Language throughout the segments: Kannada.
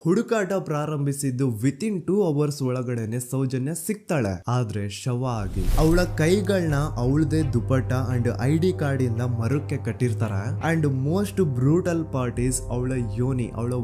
ಹುಡುಕಾಟ ಪ್ರಾರಂಭಿಸಿದ್ದು ವಿತಿನ್ 2 ಅವರ್ಸ್ ಒಳಗಡೆನೆ ಸೌಜನ್ಯ ಸಿಗ್ತಾಳೆ. ಆದ್ರೆ ಶವ ಆಗಿ ಅವಳ ಕೈಗಳನ್ನ ಅವಳದೇ ದುಪಟ್ಟ ಅಂಡ್ ID ಕಾರ್ಡ್ ಇಂದ ಮರಕ್ಕೆ ಕಟ್ಟಿರ್ತಾರೆ. And most brutal part is ಅವಳ ಯೋನಿ, ಅವಳ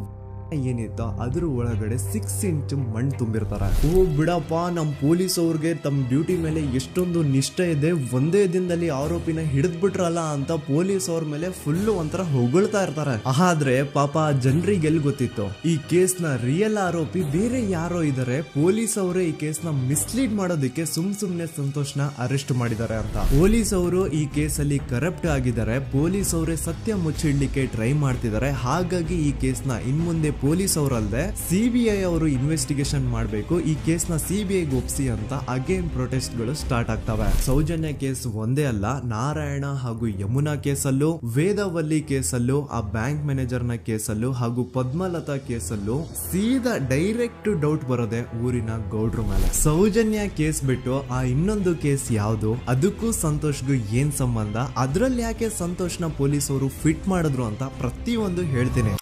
ಏನಿತ್ತ ಅದ್ರ ಒಳಗಡೆ 6 ಇಂಚ್ ಮಣ್ಣು ತುಂಬಿರ್ತಾರೆ. ಓ ಬಿಡಪ್ಪ, ನಮ್ ಪೊಲೀಸ್ ಅವ್ರಿಗೆ ತಮ್ಮ ಡ್ಯೂಟಿ ಮೇಲೆ ಎಷ್ಟೊಂದು ನಿಷ್ಠೆ ಇದೆ, ಒಂದೇ ದಿನದಲ್ಲಿ ಆರೋಪಿನ ಹಿಡಿದ್ಬಿಟ್ರಲ್ಲ ಅಂತ ಪೊಲೀಸ್ ಅವ್ರ ಮೇಲೆ ಫುಲ್ ಒಂಥರ ಹೊಗಳ್ತಾ ಇರ್ತಾರೆ. ಆದ್ರೆ ಪಾಪ ಜನರಿಗೆ ಎಲ್ಲಿ ಗೊತ್ತಿತ್ತು ಈ ಕೇಸ್ ನ ರಿಯಲ್ ಆರೋಪಿ ಬೇರೆ ಯಾರೋ ಇದಾರೆ, ಪೊಲೀಸ್ ಅವರೇ ಈ ಕೇಸ್ ನ ಮಿಸ್ಲೀಡ್ ಮಾಡೋದಕ್ಕೆ ಸುಮ್ನೆ ಸಂತೋಷ್ನ ಅರೆಸ್ಟ್ ಮಾಡಿದ್ದಾರೆ ಅಂತ. ಪೊಲೀಸ್ ಅವರು ಈ ಕೇಸ್ ಅಲ್ಲಿ ಕರಪ್ಟ್ ಆಗಿದ್ದಾರೆ, ಪೊಲೀಸ್ ಅವರೇ ಸತ್ಯ ಮುಚ್ಚಿಡ್ಲಿಕ್ಕೆ ಟ್ರೈ ಮಾಡ್ತಿದ್ದಾರೆ. ಹಾಗಾಗಿ ಈ ಕೇಸ್ ನ ಇನ್ಮುಂದೆ ಪೊಲೀಸ್ ಅವರಲ್ಲದೆ CBI ಅವರು ಇನ್ವೆಸ್ಟಿಗೇಷನ್ ಮಾಡಬೇಕು, ಈ ಕೇಸ್ ನ CBI ಒಪ್ಸಿ ಅಂತ ಅಗೇನ್ ಪ್ರೊಟೆಸ್ಟ್ ಗಳು ಸ್ಟಾರ್ಟ್ ಆಗ್ತವೆ. ಸೌಜನ್ಯ ಕೇಸ್ ಒಂದೇ ಅಲ್ಲ, ನಾರಾಯಣ ಹಾಗೂ ಯಮುನಾ ಕೇಸಲ್ಲೂ, ವೇದವಲ್ಲಿ ಕೇಸಲ್ಲೂ, ಆ ಬ್ಯಾಂಕ್ ಮ್ಯಾನೇಜರ್ ನ ಕೇಸಲ್ಲೂ ಹಾಗೂ ಪದ್ಮಲತಾ ಕೇಸಲ್ಲೂ ಸೀದಾ ಡೈರೆಕ್ಟ್ ಡೌಟ್ ಬರೋದೆ ಊರಿನ ಗೌಡ್ರ ಮೇಲೆ. ಸೌಜನ್ಯ ಕೇಸ್ ಬಿಟ್ಟು ಆ ಇನ್ನೊಂದು ಕೇಸ್ ಯಾವುದು, ಅದಕ್ಕೂ ಸಂತೋಷ್ಗೂ ಏನ್ ಸಂಬಂಧ, ಅದ್ರಲ್ಲಿ ಯಾಕೆ ಸಂತೋಷ್ನ ಪೊಲೀಸ್ ಅವರು ಫಿಟ್ ಮಾಡಿದ್ರು ಅಂತ ಪ್ರತಿಯೊಂದು ಹೇಳ್ತೀನಿ.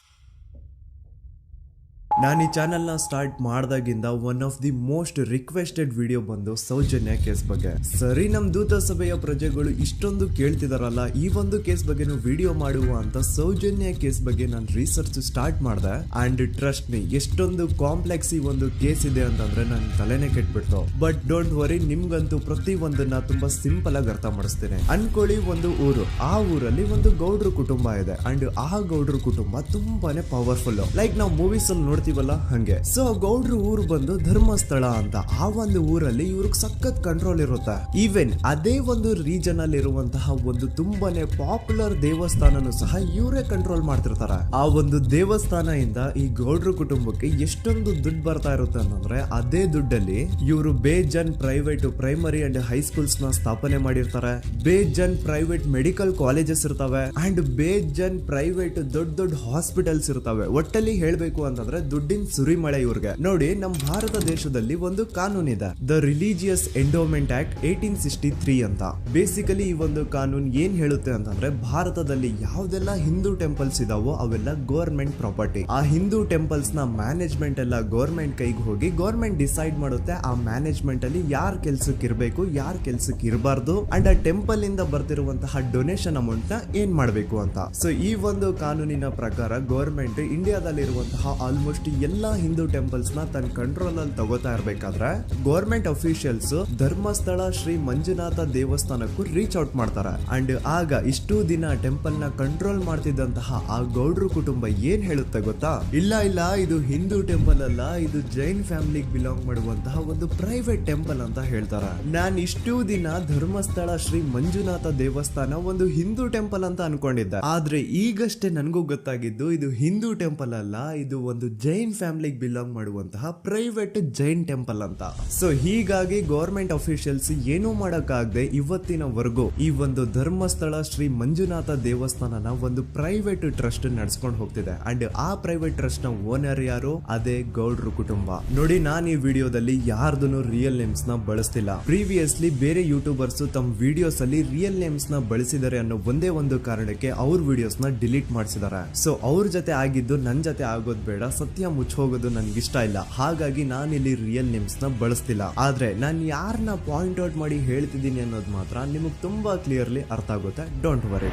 ನಾನು ಈ ಚಾನೆಲ್ ನ ಸ್ಟಾರ್ಟ್ ಮಾಡಿದಾಗಿಂದ one of the most requested video ಬಂದು ಸೌಜನ್ಯ ಕೇಸ್ ಬಗ್ಗೆ. ಸರಿ, ನಮ್ ದೂತ ಸಭೆಯ ಪ್ರಜೆಗಳು ಇಷ್ಟೊಂದು ಕೇಳ್ತಿದಾರಲ್ಲ, ಈ ಒಂದು ಕೇಸ್ ಬಗ್ಗೆ ವಿಡಿಯೋ ಮಾಡುವ ಅಂತ ಸೌಜನ್ಯ ಕೇಸ್ ಬಗ್ಗೆ ನಾನು ರಿಸರ್ಚ್ ಸ್ಟಾರ್ಟ್ ಮಾಡಿದೆ. ಅಂಡ್ ಟ್ರಸ್ಟ್ ಮೀ, ಎಷ್ಟೊಂದು ಕಾಂಪ್ಲೆಕ್ಸ್ ಈ ಒಂದು ಕೇಸ್ ಇದೆ ಅಂತಂದ್ರೆ ನನ್ ತಲೆನೇ ಕೆಟ್ಬಿಡ್ತು. ಬಟ್ ಡೋಂಟ್ ವರಿ, ನಿಮ್ಗಂತೂ ಪ್ರತಿ ಒಂದನ್ನ ತುಂಬಾ ಸಿಂಪಲ್ ಆಗಿ ಅರ್ಥ ಮಾಡಿಸ್ತೇನೆ. ಅನ್ಕೊಳ್ಳಿ, ಒಂದು ಊರು, ಆ ಊರಲ್ಲಿ ಒಂದು ಗೌಡ್ರ ಕುಟುಂಬ ಇದೆ. ಅಂಡ್ ಆ ಗೌಡ್ರ ಕುಟುಂಬ ತುಂಬಾನೇ ಪವರ್ಫುಲ್, ಲೈಕ್ ನಾವು ಮೂವೀಸ್ ಅಲ್ಲಿ ನೋಡ್ತೀವಲ್ಲ ಹಂಗೆ. ಸೊ ಗೌಡ್ರು ಊರು ಬಂದು ಧರ್ಮಸ್ಥಳ ಅಂತ, ಆ ಒಂದು ಊರಲ್ಲಿ ಇವ್ರಿಗೆ ಸಖತ್ ಕಂಟ್ರೋಲ್ ಇರುತ್ತೆ. ಈವನ್ ಅದೇ ಒಂದು ರೀಜನ್ ಅಲ್ಲಿ ಇರುವಂತಹ ಒಂದು ತುಂಬಾನೇ ಪಾಪ್ಯುಲರ್ ದೇವಸ್ಥಾನನು ಸಹ ಇವರೇ ಕಂಟ್ರೋಲ್ ಮಾಡ್ತಿರ್ತಾರೆ. ಆ ಒಂದು ದೇವಸ್ಥಾನ ಇಂದ ಈ ಗೌಡ್ರ ಕುಟುಂಬಕ್ಕೆ ಎಷ್ಟೊಂದು ದುಡ್ಡು ಬರ್ತಾ ಇರುತ್ತೆ ಅಂತಂದ್ರೆ, ಅದೇ ದುಡ್ಡಲ್ಲಿ ಇವರು ಬೇಜನ್ ಪ್ರೈವೇಟ್ ಪ್ರೈಮರಿ ಅಂಡ್ ಹೈಸ್ಕೂಲ್ಸ್ ನ ಸ್ಥಾಪನೆ ಮಾಡಿರ್ತಾರೆ, ಬೇಜನ್ ಪ್ರೈವೇಟ್ ಮೆಡಿಕಲ್ ಕಾಲೇಜಸ್ ಇರ್ತವೆ, ಅಂಡ್ ಬೇಜನ್ ಪ್ರೈವೇಟ್ ದೊಡ್ಡ ಹಾಸ್ಪಿಟಲ್ಸ್ ಇರ್ತವೆ. ಒಟ್ಟಲ್ಲಿ ಹೇಳ್ಬೇಕು ಅಂತಂದ್ರೆ ದುಡ್ಡಿನ ಸುರಿಮಳೆ ಇವ್ರಿಗೆ. ನೋಡಿ, ನಮ್ಮ ಭಾರತ ದೇಶದಲ್ಲಿ ಒಂದು ಕಾನೂನು ಇದೆ, ದ ರಿಲಿಜಿಯಸ್ ಎಂಡೋಮೆಂಟ್ ಆಕ್ಟ್ 1863 ಅಂತ. ಬೇಸಿಕಲಿ ಈ ಒಂದು ಕಾನೂನು ಏನ್ ಹೇಳುತ್ತೆ ಅಂತಂದ್ರೆ, ಭಾರತದಲ್ಲಿ ಯಾವ್ದೆಲ್ಲ ಹಿಂದೂ ಟೆಂಪಲ್ಸ್ ಇದಾವೋ ಅವೆಲ್ಲ ಗವರ್ಮೆಂಟ್ ಪ್ರಾಪರ್ಟಿ. ಆ ಹಿಂದೂ ಟೆಂಪಲ್ಸ್ ನ ಮ್ಯಾನೇಜ್ಮೆಂಟ್ ಎಲ್ಲ ಗವರ್ಮೆಂಟ್ ಕೈಗೆ ಹೋಗಿ ಗವರ್ಮೆಂಟ್ ಡಿಸೈಡ್ ಮಾಡುತ್ತೆ ಆ ಮ್ಯಾನೇಜ್ಮೆಂಟ್ ಅಲ್ಲಿ ಯಾರ್ ಕೆಲ್ಸಕ್ಕೆ ಇರಬೇಕು, ಯಾರ್ ಕೆಲ್ಸಕ್ಕೆ ಇರಬಾರ್ದು, ಅಂಡ್ ಆ ಟೆಂಪಲ್ ಇಂದ ಬರ್ತಿರುವಂತಹ ಡೊನೇಷನ್ ಅಮೌಂಟ್ ನ ಏನ್ ಮಾಡ್ಬೇಕು ಅಂತ. ಸೊ ಈ ಒಂದು ಕಾನೂನಿನ ಪ್ರಕಾರ ಗವರ್ಮೆಂಟ್ ಇಂಡಿಯಾದಲ್ಲಿ ಇರುವಂತಹ ಆಲ್ಮೋಸ್ಟ್ ಎಲ್ಲಾ ಹಿಂದೂ ಟೆಂಪಲ್ಸ್ ನ ತನ್ನ ಕಂಟ್ರೋಲ್ ಅಲ್ಲಿ ತಗೋತಾ ಇರ್ಬೇಕಾದ್ರೆ ಗವರ್ಮೆಂಟ್ ಅಫಿಷಿಯಲ್ಸ್ ಧರ್ಮಸ್ಥಳ ಶ್ರೀ ಮಂಜುನಾಥ ದೇವಸ್ಥಾನಕ್ಕೂ ರೀಚ್ ಔಟ್ ಮಾಡ್ತಾರೆ. ಅಂಡ್ ಆಗ ಇಷ್ಟು ದಿನ ಟೆಂಪಲ್ ನ ಕಂಟ್ರೋಲ್ ಮಾಡ್ತಿದ್ದಂತಹ ಆ ಗೌಡ್ರ ಕುಟುಂಬ ಏನ್ ಹೇಳುತ್ತೆ ಗೊತ್ತಾ, ಇಲ್ಲ ಇದು ಹಿಂದೂ ಟೆಂಪಲ್ ಅಲ್ಲ, ಇದು ಜೈನ್ ಫ್ಯಾಮಿಲಿಗೆ ಬಿಲಾಂಗ್ ಮಾಡುವಂತಹ ಒಂದು ಪ್ರೈವೇಟ್ ಟೆಂಪಲ್ ಅಂತ ಹೇಳ್ತಾರೆ. ನಾನು ಇಷ್ಟು ದಿನ ಧರ್ಮಸ್ಥಳ ಶ್ರೀ ಮಂಜುನಾಥ ದೇವಸ್ಥಾನ ಒಂದು ಹಿಂದೂ ಟೆಂಪಲ್ ಅಂತ ಅನ್ಕೊಂಡಿದ್ದೆ, ಆದ್ರೆ ಈಗಷ್ಟೇ ನನಗೂ ಗೊತ್ತಾಗಿದ್ದು ಇದು ಹಿಂದೂ ಟೆಂಪಲ್ ಅಲ್ಲ, ಇದು ಒಂದು ಜೈನ್ ಫ್ಯಾಮಿಲಿಗೆ ಬಿಲಾಂಗ್ ಮಾಡುವಂತಹ ಪ್ರೈವೇಟ್ ಜೈನ್ ಟೆಂಪಲ್ ಅಂತ. ಸೊ ಹೀಗಾಗಿ ಗವರ್ಮೆಂಟ್ ಅಫಿಷಿಯಲ್ಸ್ ಏನೂ ಮಾಡಕ್ಕಾಗದೆ ಇವತ್ತಿನವರೆಗೂ ಈ ಒಂದು ಧರ್ಮಸ್ಥಳ ಶ್ರೀ ಮಂಜುನಾಥ ದೇವಸ್ಥಾನನ ಒಂದು ಪ್ರೈವೇಟ್ ಟ್ರಸ್ಟ್ ನಡೆಸ್ಕೊಂಡು ಹೋಗ್ತಿದೆ. ಅಂಡ್ ಆ ಪ್ರೈವೇಟ್ ಟ್ರಸ್ಟ್ ನ ಓನರ್ ಯಾರು, ಅದೇ ಗೌಡ್ರ ಕುಟುಂಬ. ನೋಡಿ, ನಾನು ಈ ವಿಡಿಯೋದಲ್ಲಿ ಯಾರ್ದು ರಿಯಲ್ ನೇಮ್ಸ್ ನ ಬಳಸ್ತಿಲ್ಲ. ಪ್ರೀವಿಯಸ್ಲಿ ಬೇರೆ ಯೂಟ್ಯೂಬರ್ಸ್ ತಮ್ಮ ವಿಡಿಯೋಸ್ ಅಲ್ಲಿ ರಿಯಲ್ ನೇಮ್ಸ್ ನ ಬಳಸಿದ್ದಾರೆ ಅನ್ನೋ ಒಂದೇ ಒಂದು ಕಾರಣಕ್ಕೆ ಅವ್ರ ವಿಡಿಯೋಸ್ ನ ಡಿಲೀಟ್ ಮಾಡಿಸಿದ್ದಾರೆ. ಸೊ ಅವ್ರ ಜೊತೆ ಆಗಿದ್ದು ನನ್ ಜೊತೆ ಆಗೋದ್ ಬೇಡ, ಸತ್ಯ ಮುಚ್ಚೋಗೋದು ನನ್ಗೆ ಇಷ್ಟ ಇಲ್ಲ. ಹಾಗಾಗಿ ನಾನಿಲ್ಲಿ ರಿಯಲ್ ನೇಮ್ಸ್ ನ ಬಳಸ್ತಿಲ್ಲ. ಆದ್ರೆ ನಾನು ಯಾರನ್ನ ಪಾಯಿಂಟ್ ಔಟ್ ಮಾಡಿ ಹೇಳ್ತಿದ್ದೀನಿ ಅನ್ನೋದು ಮಾತ್ರ ನಿಮಗೆ ತುಂಬಾ ಕ್ಲಿಯರ್ಲಿ ಅರ್ಥ ಆಗುತ್ತೆ. Don't worry.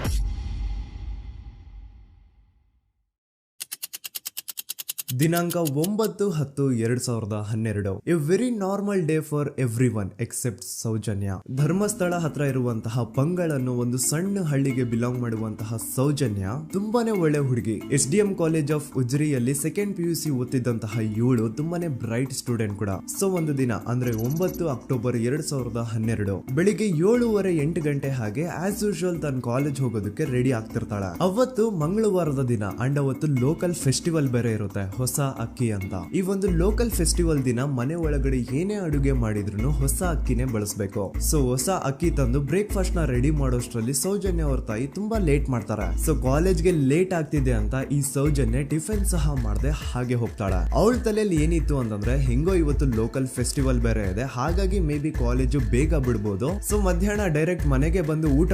ದಿನಾಂಕ 9/10/2012. A very normal day for everyone except Soujanya. Dharmasthala ಹತ್ರ ಇರುವಂತಹ ಪಂಗಳ್ ಅನ್ನೋ ಒಂದು ಸಣ್ಣ ಹಳ್ಳಿಗೆ ಬಿಲಾಂಗ್ ಮಾಡುವಂತಹ ಸೌಜನ್ಯ ತುಂಬಾನೇ ಒಳ್ಳೆ ಹುಡುಗಿ. SDM ಕಾಲೇಜ್ ಆಫ್ ಉಜ್ರಿಯಲ್ಲಿ 2nd PUC ಓದ್ತಿದ್ದಂತಹ ಇವಳು ತುಂಬಾನೇ ಬ್ರೈಟ್ ಸ್ಟೂಡೆಂಟ್ ಕೂಡ. ಸೊ ಒಂದು ದಿನ ಅಂದ್ರೆ 9 ಅಕ್ಟೋಬರ್ 2012 ಬೆಳಿಗ್ಗೆ 7:30-8 ಗಂಟೆ ಹಾಗೆ ಆಸ್ ಯೂಶುವಲ್ ತನ್ನ ಕಾಲೇಜ್ ಹೋಗೋದಕ್ಕೆ ರೆಡಿ ಆಗ್ತಿರ್ತಾಳೆ. ಅವತ್ತು ಮಂಗಳವಾರದ ದಿನ ಅಂಡ್ ಅವತ್ತು ಲೋಕಲ್ ಫೆಸ್ಟಿವಲ್ ಬೇರೆ ಇರುತ್ತೆ, ಹೊಸ ಅಕ್ಕಿ ಅಂತ. ಈ ಒಂದು ಲೋಕಲ್ ಫೆಸ್ಟಿವಲ್ ದಿನ ಮನೆ ಒಳಗಡೆ ಏನೇ ಅಡುಗೆ ಮಾಡಿದ್ರು ಹೊಸ ಅಕ್ಕಿನೇ ಬಳಸಬೇಕು. ಸೊ ಹೊಸ ಅಕ್ಕಿ ತಂದು ಬ್ರೇಕ್ಫಾಸ್ಟ್ ನ ರೆಡಿ ಮಾಡೋಷ್ಟ್ರಲ್ಲಿ ಸೌಜನ್ಯ ಅವ್ರ ತಾಯಿ ತುಂಬಾ ಲೇಟ್ ಮಾಡ್ತಾರೆ. ಸೊ ಕಾಲೇಜ್ಗೆ ಲೇಟ್ ಆಗ್ತಿದೆ ಅಂತ ಈ ಸೌಜನ್ಯ ಟಿಫಿನ್ ಸಹ ಮಾಡದೆ ಹಾಗೆ ಹೋಗ್ತಾಳೆ. ಅವಳ ತಲೆಯಲ್ಲಿ ಏನಿತ್ತು ಅಂತಂದ್ರೆ, ಹೆಂಗೋ ಇವತ್ತು ಲೋಕಲ್ ಫೆಸ್ಟಿವಲ್ ಬೇರೆ ಇದೆ, ಹಾಗಾಗಿ ಮೇ ಬಿ ಕಾಲೇಜು ಬೇಗ ಬಿಡ್ಬೋದು, ಸೊ ಮಧ್ಯಾಹ್ನ ಡೈರೆಕ್ಟ್ ಮನೆಗೆ ಬಂದು ಊಟ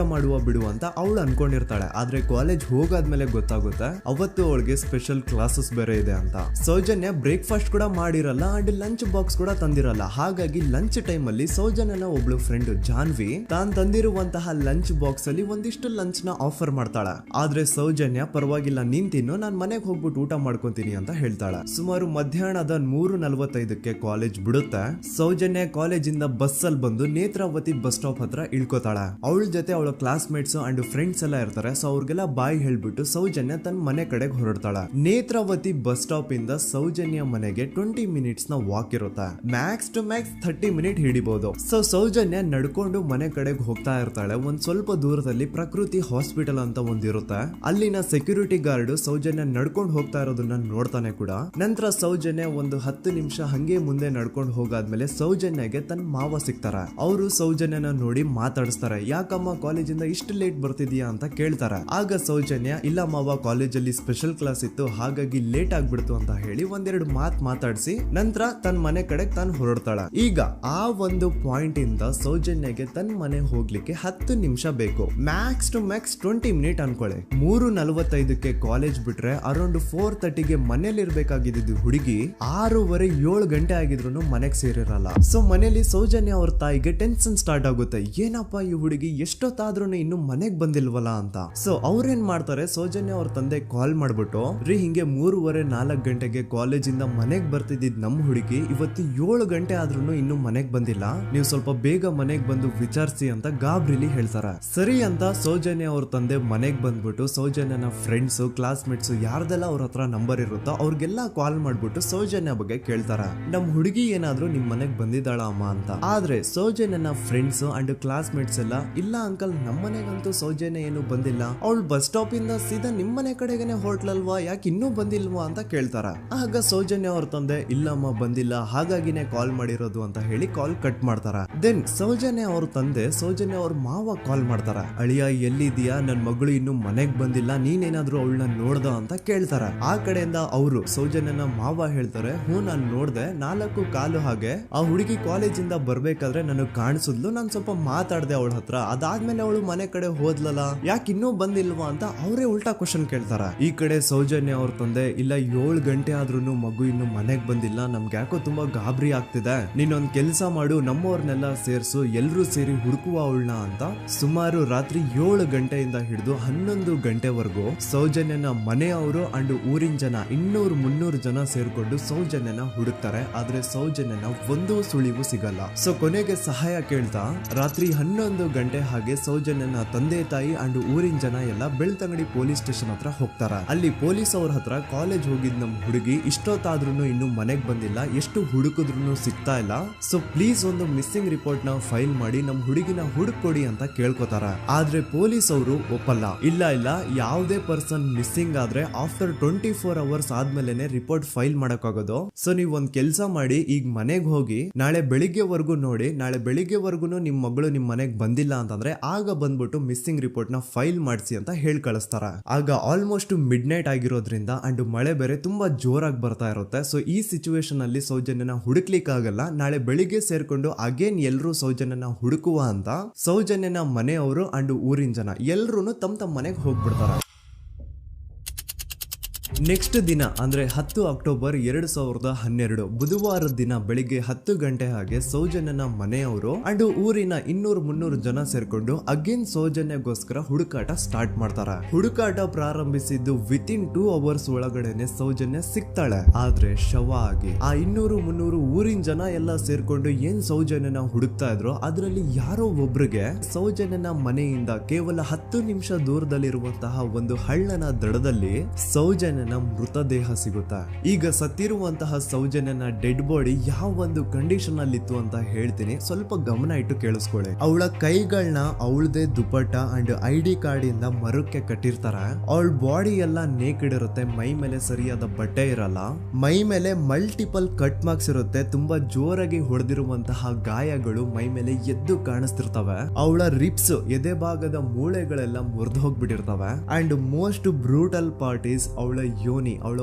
ಬಿಡುವ ಅಂತ ಅವಳು ಅನ್ಕೊಂಡಿರ್ತಾಳೆ. ಆದ್ರೆ ಕಾಲೇಜ್ ಹೋಗಾದ್ಮೇಲೆ ಗೊತ್ತಾಗುತ್ತೆ ಅವತ್ತು ಅವಳಿಗೆ ಸ್ಪೆಷಲ್ ಕ್ಲಾಸಸ್ ಬೇರೆ ಇದೆ ಅಂತ. ಸೌಜನ್ಯ ಬ್ರೇಕ್ಫಾಸ್ಟ್ ಕೂಡ ಮಾಡಿರಲ್ಲ ಅಂಡ್ ಲಂಚ್ ಬಾಕ್ಸ್ ಕೂಡ ತಂದಿರಲ್ಲ. ಹಾಗಾಗಿ ಲಂಚ್ ಟೈಮ್ ಅಲ್ಲಿ ಸೌಜನ್ಯನ ಒಬ್ಳು ಫ್ರೆಂಡ್ ಜಾನ್ವಿ ತಾನ್ ತಂದಿರುವಂತಹ ಲಂಚ್ ಬಾಕ್ಸ್ ಅಲ್ಲಿ ಒಂದಿಷ್ಟು ಲಂಚ್ ನ ಆಫರ್ ಮಾಡ್ತಾಳ. ಆದ್ರೆ ಸೌಜನ್ಯ ಪರವಾಗಿಲ್ಲ ನೀನ್ ತಿನ್ನು, ನಾನ್ ಮನೆಗೆ ಹೋಗ್ಬಿಟ್ಟು ಊಟ ಮಾಡ್ಕೊಂತೀನಿ ಅಂತ ಹೇಳ್ತಾಳ. ಸುಮಾರು ಮಧ್ಯಾಹ್ನದ 3:45ಕ್ಕೆ ಕಾಲೇಜ್ ಬಿಡುತ್ತೆ. ಸೌಜನ್ಯ ಕಾಲೇಜ್ ಇಂದ ಬಸ್ ಅಲ್ಲಿ ಬಂದು ನೇತ್ರಾವತಿ ಬಸ್ ಸ್ಟಾಪ್ ಹತ್ರ ಇಳ್ಕೋತಾಳ. ಅವಳ ಜೊತೆ ಅವಳ ಕ್ಲಾಸ್ ಮೇಟ್ಸ್ ಅಂಡ್ ಫ್ರೆಂಡ್ಸ್ ಎಲ್ಲ ಇರ್ತಾರೆ. ಸೊ ಅವ್ರಿಗೆಲ್ಲ ಬಾಯ್ ಹೇಳ್ಬಿಟ್ಟು ಸೌಜನ್ಯ ತನ್ನ ಮನೆ ಕಡೆಗೆ ಹೊರಡ್ತಾಳ. ನೇತ್ರಾವತಿ ಬಸ್ ಸ್ಟಾಪ್ ಇಂದ ಸೌಜನ್ಯ ಮನೆಗೆ 20 ಮಿನಿಟ್ಸ್ ನ ವಾಕ್ ಇರುತ್ತೆ. ಮ್ಯಾಕ್ಸ್ ಟು ಮ್ಯಾಕ್ಸ್ 30 ಮಿನಿಟ್ ಹಿಡಿಬಹುದು. ಸೊ ಸೌಜನ್ಯ ನಡ್ಕೊಂಡು ಮನೆ ಕಡೆಗೆ ಹೋಗ್ತಾ ಇರ್ತಾಳೆ. ಒಂದ್ ಸ್ವಲ್ಪ ದೂರದಲ್ಲಿ ಪ್ರಕೃತಿ ಹಾಸ್ಪಿಟಲ್ ಅಂತ ಒಂದಿರುತ್ತೆ. ಅಲ್ಲಿನ ಸೆಕ್ಯೂರಿಟಿ ಗಾರ್ಡ್ ಸೌಜನ್ಯ ನಡ್ಕೊಂಡು ಹೋಗ್ತಾ ಇರೋದನ್ನ ನೋಡ್ತಾನೆ ಕೂಡ. ನಂತರ ಸೌಜನ್ಯ ಒಂದು 10 ನಿಮಿಷ ಹಂಗೆ ಮುಂದೆ ನಡ್ಕೊಂಡು ಹೋಗಾದ್ಮೇಲೆ ಸೌಜನ್ಯಗೆ ತನ್ನ ಮಾವ ಸಿಗ್ತಾರ. ಅವರು ಸೌಜನ್ಯನ ನೋಡಿ ಮಾತಾಡಿಸ್ತಾರೆ. ಯಾಕಮ್ಮ ಕಾಲೇಜಿಂದ ಇಷ್ಟು ಲೇಟ್ ಬರ್ತಿದ್ಯಾ ಅಂತ ಕೇಳ್ತಾರೆ. ಆಗ ಸೌಜನ್ಯ ಇಲ್ಲ ಮಾವ, ಕಾಲೇಜಲ್ಲಿ ಸ್ಪೆಷಲ್ ಕ್ಲಾಸ್ ಇತ್ತು ಹಾಗಾಗಿ ಲೇಟ್ ಆಗ್ಬಿಡ್ತು ಅಂತ ಹೇಳಿ ಒಂದೆರಡು ಮಾತಾಡಿಸಿ ನಂತರ ತನ್ನ ಮನೆ ಕಡೆ ತಾನು ಹೊರಡ್ತಾಳ. ಈಗ ಆ ಒಂದು ಪಾಯಿಂಟ್ ಇಂದ ಸೌಜನ್ಯಗೆ ತನ್ನ ಮನೆ ಹೋಗ್ಲಿಕ್ಕೆ 10 ನಿಮಿಷ ಬೇಕು. ಮ್ಯಾಕ್ಸ್ ಟು ಮ್ಯಾಕ್ಸ್ 20 ಮಿನಿಟ್ ಅನ್ಕೊಳ್ಳಿ. 3:45ಕ್ಕೆ ಕಾಲೇಜ್ ಬಿಟ್ರೆ ಅರೌಂಡ್ 4:30ಗೆ ಮನೇಲಿ ಇರ್ಬೇಕಾಗಿದ್ದು ಹುಡುಗಿ 6:30-7 ಗಂಟೆ ಆಗಿದ್ರು ಮನೆಗೆ ಸೇರಿರಲ್ಲ. ಸೊ ಮನೇಲಿ ಸೌಜನ್ಯ ಅವ್ರ ತಾಯಿಗೆ ಟೆನ್ಷನ್ ಸ್ಟಾರ್ಟ್ ಆಗುತ್ತೆ. ಏನಪ್ಪ ಈ ಹುಡುಗಿ ಎಷ್ಟೊತ್ತಾದ್ರೂ ಇನ್ನು ಮನೆಗ್ ಬಂದಿಲ್ವಲ್ಲ ಅಂತ. ಸೊ ಅವ್ರೇನ್ ಮಾಡ್ತಾರೆ, ಸೌಜನ್ಯ ಅವ್ರ ತಂದೆ ಕಾಲ್ ಮಾಡ್ಬಿಟ್ಟು ಹಿಂಗೆ 3:30-4 ಗಂಟೆಗೆ ಕಾಲೇಜಿಂದ ಮನೆಗ್ ಬರ್ತಿದ್ದಿದ್ ನಮ್ ಹುಡುಗಿ ಇವತ್ತು 7 ಗಂಟೆ ಆದ್ರೂ ಇನ್ನು ಮನೆಗ್ ಬಂದಿಲ್ಲ, ನೀವು ಸ್ವಲ್ಪ ಬೇಗ ಮನೆಗ್ ಬಂದು ವಿಚಾರಿಸಿ ಅಂತ ಗಾಬ್ರಿಲಿ ಹೇಳ್ತಾರೆ. ಸರಿ ಅಂತ ಸೌಜನ್ಯ ಅವ್ರ ತಂದೆ ಮನೆಗ್ ಬಂದ್ಬಿಟ್ಟು ಸೌಜನ್ಯನ ಫ್ರೆಂಡ್ಸ್ ಕ್ಲಾಸ್ ಮೇಟ್ಸ್ ಯಾರ್ದೆಲ್ಲ ಅವ್ರ ಹತ್ರ ನಂಬರ್ ಇರುತ್ತೋ ಅವ್ರಿಗೆಲ್ಲ ಕಾಲ್ ಮಾಡ್ಬಿಟ್ಟು ಸೌಜನ್ಯ ಬಗ್ಗೆ ಕೇಳ್ತಾರ. ನಮ್ ಹುಡುಗಿ ಏನಾದ್ರೂ ನಿಮ್ ಮನೆಗ್ ಬಂದಿದ್ದಾಳ ಅಮ್ಮ ಅಂತ. ಆದ್ರೆ ಸೌಜನ್ಯನ ಫ್ರೆಂಡ್ಸ್ ಅಂಡ್ ಕ್ಲಾಸ್ ಮೇಟ್ಸ್ ಎಲ್ಲ ಇಲ್ಲ ಅಂಕಲ್ ನಮ್ ಮನೆಗಂತೂ ಸೌಜನ್ಯ ಏನು ಬಂದಿಲ್ಲ, ಅವಳು ಬಸ್ ಸ್ಟಾಪ್ ಇಂದ ಸೀದಾ ನಿಮ್ ಮನೆ ಕಡೆಗೇನೆ ಹೊರಟ್ಲಲ್ವಾ, ಯಾಕೆ ಇನ್ನೂ ಬಂದಿಲ್ವಾ ಅಂತ ಕೇಳ್ತಾರ. ಆಗ ಸೌಜನ್ಯ ಅವ್ರ ತಂದೆ ಇಲ್ಲಮ್ಮ ಬಂದಿಲ್ಲ ಹಾಗಾಗಿನೇ ಕಾಲ್ ಮಾಡಿರೋದು ಅಂತ ಹೇಳಿ ಕಾಲ್ ಕಟ್ ಮಾಡ್ತಾರ. ದೆನ್ ಸೌಜನ್ಯ ಅವ್ರ ತಂದೆ ಸೌಜನ್ಯ ಅವ್ರ ಮಾವ ಕಾಲ್ ಮಾಡ್ತಾರ. ಅಳಿಯ ಎಲ್ಲಿದ್ಯಾ, ನನ್ ಮಗಳು ಇನ್ನು ಮನೆಗ್ ಬಂದಿಲ್ಲ, ನೀನೇನಾದ್ರೂ ಅವಳನ್ನ ನೋಡ್ದ ಅಂತ ಕೇಳ್ತಾರ. ಆ ಕಡೆಯಿಂದ ಅವರು ಸೌಜನ್ಯನ ಮಾವ ಹೇಳ್ತಾರೆ, ನಾನ್ ನೋಡ್ದೆ 4:15 ಹಾಗೆ ಆ ಹುಡುಗಿ ಕಾಲೇಜಿಂದ ಬರ್ಬೇಕಾದ್ರೆ ನನಗ್ ಕಾಣಿಸಿದ್ಲು, ನಾನ್ ಸ್ವಲ್ಪ ಮಾತಾಡ್ದೆ ಅವಳ ಹತ್ರ, ಅದಾದ್ಮೇಲೆ ಅವಳು ಮನೆ ಕಡೆ ಹೋದ್ಲಲ್ಲ, ಯಾಕೆ ಇನ್ನೂ ಬಂದಿಲ್ವಾ ಅಂತ ಅವರೇ ಉಲ್ಟಾ ಕ್ವಶನ್ ಕೇಳ್ತಾರ. ಈ ಕಡೆ ಸೌಜನ್ಯ ಅವ್ರ ತಂದೆ ಇಲ್ಲ 7 ಗಂಟೆ ಆದ್ರೂ ಮಗು ಇನ್ನು ಮನೆಗ್ ಬಂದಿಲ್ಲ, ನಮ್ಗೆ ಯಾಕೋ ತುಂಬಾ ಗಾಬರಿ ಆಗ್ತಿದೆ, ನೀನೊಂದ್ ಕೆಲ್ಸ ಮಾಡು ನಮ್ಮವ್ರನ್ನೆಲ್ಲ ಸೇರ್ಸು ಎಲ್ರೂ ಸೇರಿ ಹುಡುಕುವ ಅವಳನ್ನ ಅಂತ ಸುಮಾರು ರಾತ್ರಿ 7 ಗಂಟೆಯಿಂದ ಹಿಡಿದು 11 ಗಂಟೆವರೆಗೂ ಸೌಜನ್ಯನ ಮನೆಯವರು ಅಂಡ್ ಊರಿನ ಜನ 200-300 ಜನ ಸೇರ್ಕೊಂಡು ಸೌಜನ್ಯನ ಹುಡುಕ್ತಾರೆ. ಆದ್ರೆ ಸೌಜನ್ಯನ ಒಂದು ಸುಳಿವು ಸಿಗಲ್ಲ. ಸೊ ಕೊನೆಗೆ ಸಹಾಯ ಕೇಳ್ತಾ ರಾತ್ರಿ 11 ಗಂಟೆ ಹಾಗೆ ಸೌಜನ್ಯನ ತಂದೆ ತಾಯಿ ಅಂಡ್ ಊರಿನ ಜನ ಎಲ್ಲ ಬೆಳ್ತಂಗಡಿ ಪೊಲೀಸ್ ಸ್ಟೇಷನ್ ಹತ್ರ ಹೋಗ್ತಾರ. ಅಲ್ಲಿ ಪೊಲೀಸ್ ಅವ್ರ ಹತ್ರ ಕಾಲೇಜ್ ಹೋಗಿದ್ ನಮ್ ಹುಡುಗಿ ಇಷ್ಟೊತ್ತಾದ್ರೂ ಇನ್ನು ಮನೆಗ್ ಬಂದಿಲ್ಲ, ಎಷ್ಟು ಹುಡುಕಿದ್ರು ಸಿಗ್ತಾ ಇಲ್ಲ, ಸೊ ಪ್ಲೀಸ್ ಒಂದು ಮಿಸ್ಸಿಂಗ್ ರಿಪೋರ್ಟ್ ನ ಫೈಲ್ ಮಾಡಿ ನಮ್ ಹುಡುಗಿನ ಹುಡುಕೊಡಿ ಅಂತ ಕೇಳ್ಕೊತಾರ. ಆದ್ರೆ ಪೊಲೀಸ್ ಅವರು ಒಪ್ಪಲ್ಲ. ಇಲ್ಲ ಯಾವುದೇ ಪರ್ಸನ್ ಮಿಸ್ಸಿಂಗ್ ಆದ್ರೆ ಆಫ್ಟರ್ 24 ಅವರ್ಸ್ ಆದ್ಮೇಲೆನೆ ರಿಪೋರ್ಟ್ ಫೈಲ್ ಮಾಡಕ್ಕಾಗೋದು. ಸೊ ನೀವ್ ಒಂದ್ ಕೆಲ್ಸ ಮಾಡಿ, ಈಗ ಮನೆಗ್ ಹೋಗಿ ನಾಳೆ ಬೆಳಿಗ್ಗೆವರೆಗೂ ನೋಡಿ, ನಾಳೆ ಬೆಳಿಗ್ಗೆವರೆಗೂ ನಿಮ್ ಮಗಳು ನಿಮ್ ಮನೆಗ್ ಬಂದಿಲ್ಲ ಅಂತಂದ್ರೆ ಆಗ ಬಂದ್ಬಿಟ್ಟು ಮಿಸ್ಸಿಂಗ್ ರಿಪೋರ್ಟ್ ನ ಫೈಲ್ ಮಾಡಿಸಿ ಅಂತ ಹೇಳಿ ಕಳಿಸ್ತಾರ. ಆಗ ಆಲ್ಮೋಸ್ಟ್ ಮಿಡ್ ನೈಟ್ ಆಗಿರೋದ್ರಿಂದ ಅಂಡ್ ಮಳೆ ಬೇರೆ ತುಂಬಾ ಜೋರಾಗಿ ಬರ್ತಾ ಇರುತ್ತೆ. ಸೊ ಈ ಸಿಚುವೇಶನ್ ಅಲ್ಲಿ ಸೌಜನ್ಯನ ಹುಡುಕ್ಲಿಕ್ಕೆ ಆಗಲ್ಲ. ನಾಳೆ ಬೆಳಿಗ್ಗೆ ಸೇರ್ಕೊಂಡು ಅಗೇನ್ ಎಲ್ರು ಸೌಜನ್ಯನ ಹುಡುಕುವ ಅಂತ ಸೌಜನ್ಯನ ಮನೆಯವರು ಅಂಡ್ ಊರಿನ ಜನ ಎಲ್ರು ತಮ್ಮ ಮನೆಗೆ ಹೋಗ್ಬಿಡ್ತಾರ. ನೆಕ್ಸ್ಟ್ ದಿನ ಅಂದ್ರೆ 10 ಅಕ್ಟೋಬರ್ 2012 ಬುಧವಾರದ ದಿನ ಬೆಳಿಗ್ಗೆ 10 ಗಂಟೆ ಹಾಗೆ ಸೌಜನ್ಯನ ಮನೆಯವರು ಅಂಡ್ ಊರಿನ 200-300 ಜನ ಸೇರ್ಕೊಂಡು ಅಗೇನ್ ಸೌಜನ್ಯಗೋಸ್ಕರ ಹುಡುಕಾಟ ಸ್ಟಾರ್ಟ್ ಮಾಡ್ತಾರ. ಹುಡುಕಾಟ ಪ್ರಾರಂಭಿಸಿದ್ದು ವಿತಿನ್ 2 ಅವರ್ಸ್ ಒಳಗಡೆನೆ ಸೌಜನ್ಯ ಸಿಗ್ತಾಳೆ. ಆದ್ರೆ ಶವ ಆಗಿ ಆ 200-300 ಊರಿನ ಜನ ಎಲ್ಲ ಸೇರ್ಕೊಂಡು ಏನ್ ಸೌಜನ್ಯನ ಹುಡುಕ್ತಾ ಇದ್ರು ಅದರಲ್ಲಿ ಯಾರೋ ಒಬ್ರಿಗೆ ಸೌಜನ್ಯನ ಮನೆಯಿಂದ ಕೇವಲ 10 ನಿಮಿಷ ದೂರದಲ್ಲಿರುವಂತಹ ಒಂದು ಹಳ್ಳನ ದಡದಲ್ಲಿ ಸೌಜನ್ಯನ ಮೃತದೇಹ ಸಿಗುತ್ತಾ. ಈಗ ಸತ್ತಿರುವಂತಹ ಸೌಜನ್ಯನ ಡೆಡ್ ಬಾಡಿ ಯಾವ ಒಂದು ಕಂಡೀಷನ್ ಅಲ್ಲಿ ಇತ್ತು ಅಂತ ಹೇಳ್ತೀನಿ, ಸ್ವಲ್ಪ ಗಮನ ಇಟ್ಟು ಕೇಳಿಸ್ಕೊಳ್ಳಿ. ಅವಳ ಕೈಗಳನ್ನ ಅವಳದೇ ದುಪಟ್ಟ ಅಂಡ್ ID ಕಾರ್ಡ್ ಇಂದ ಮರಕ್ಕೆ ಕಟ್ಟಿರ್ತಾರ. ಅವಳ ಬಾಡಿ ಎಲ್ಲ ನೇಕೆಡ್ ಇರುತ್ತೆ, ಮೈ ಮೇಲೆ ಸರಿಯಾದ ಬಟ್ಟೆ ಇರಲ್ಲ, ಮೈ ಮೇಲೆ ಮಲ್ಟಿಪಲ್ ಕಟ್ ಮಾರ್ಕ್ಸ್ ಇರುತ್ತೆ, ತುಂಬಾ ಜೋರಾಗಿ ಹೊಡೆದಿರುವಂತಹ ಗಾಯಗಳು ಮೈ ಮೇಲೆ ಎದ್ದು ಕಾಣಿಸ್ತಿರ್ತವೆ. ಅವಳ ರಿಪ್ಸ್ ಎದೆ ಭಾಗದ ಮೂಳೆಗಳೆಲ್ಲ ಮುರಿದು ಹೋಗ್ಬಿಟ್ಟಿರ್ತವೆ. And most brutal part is ಅವಳ ಯೋನಿ, ಅವಳ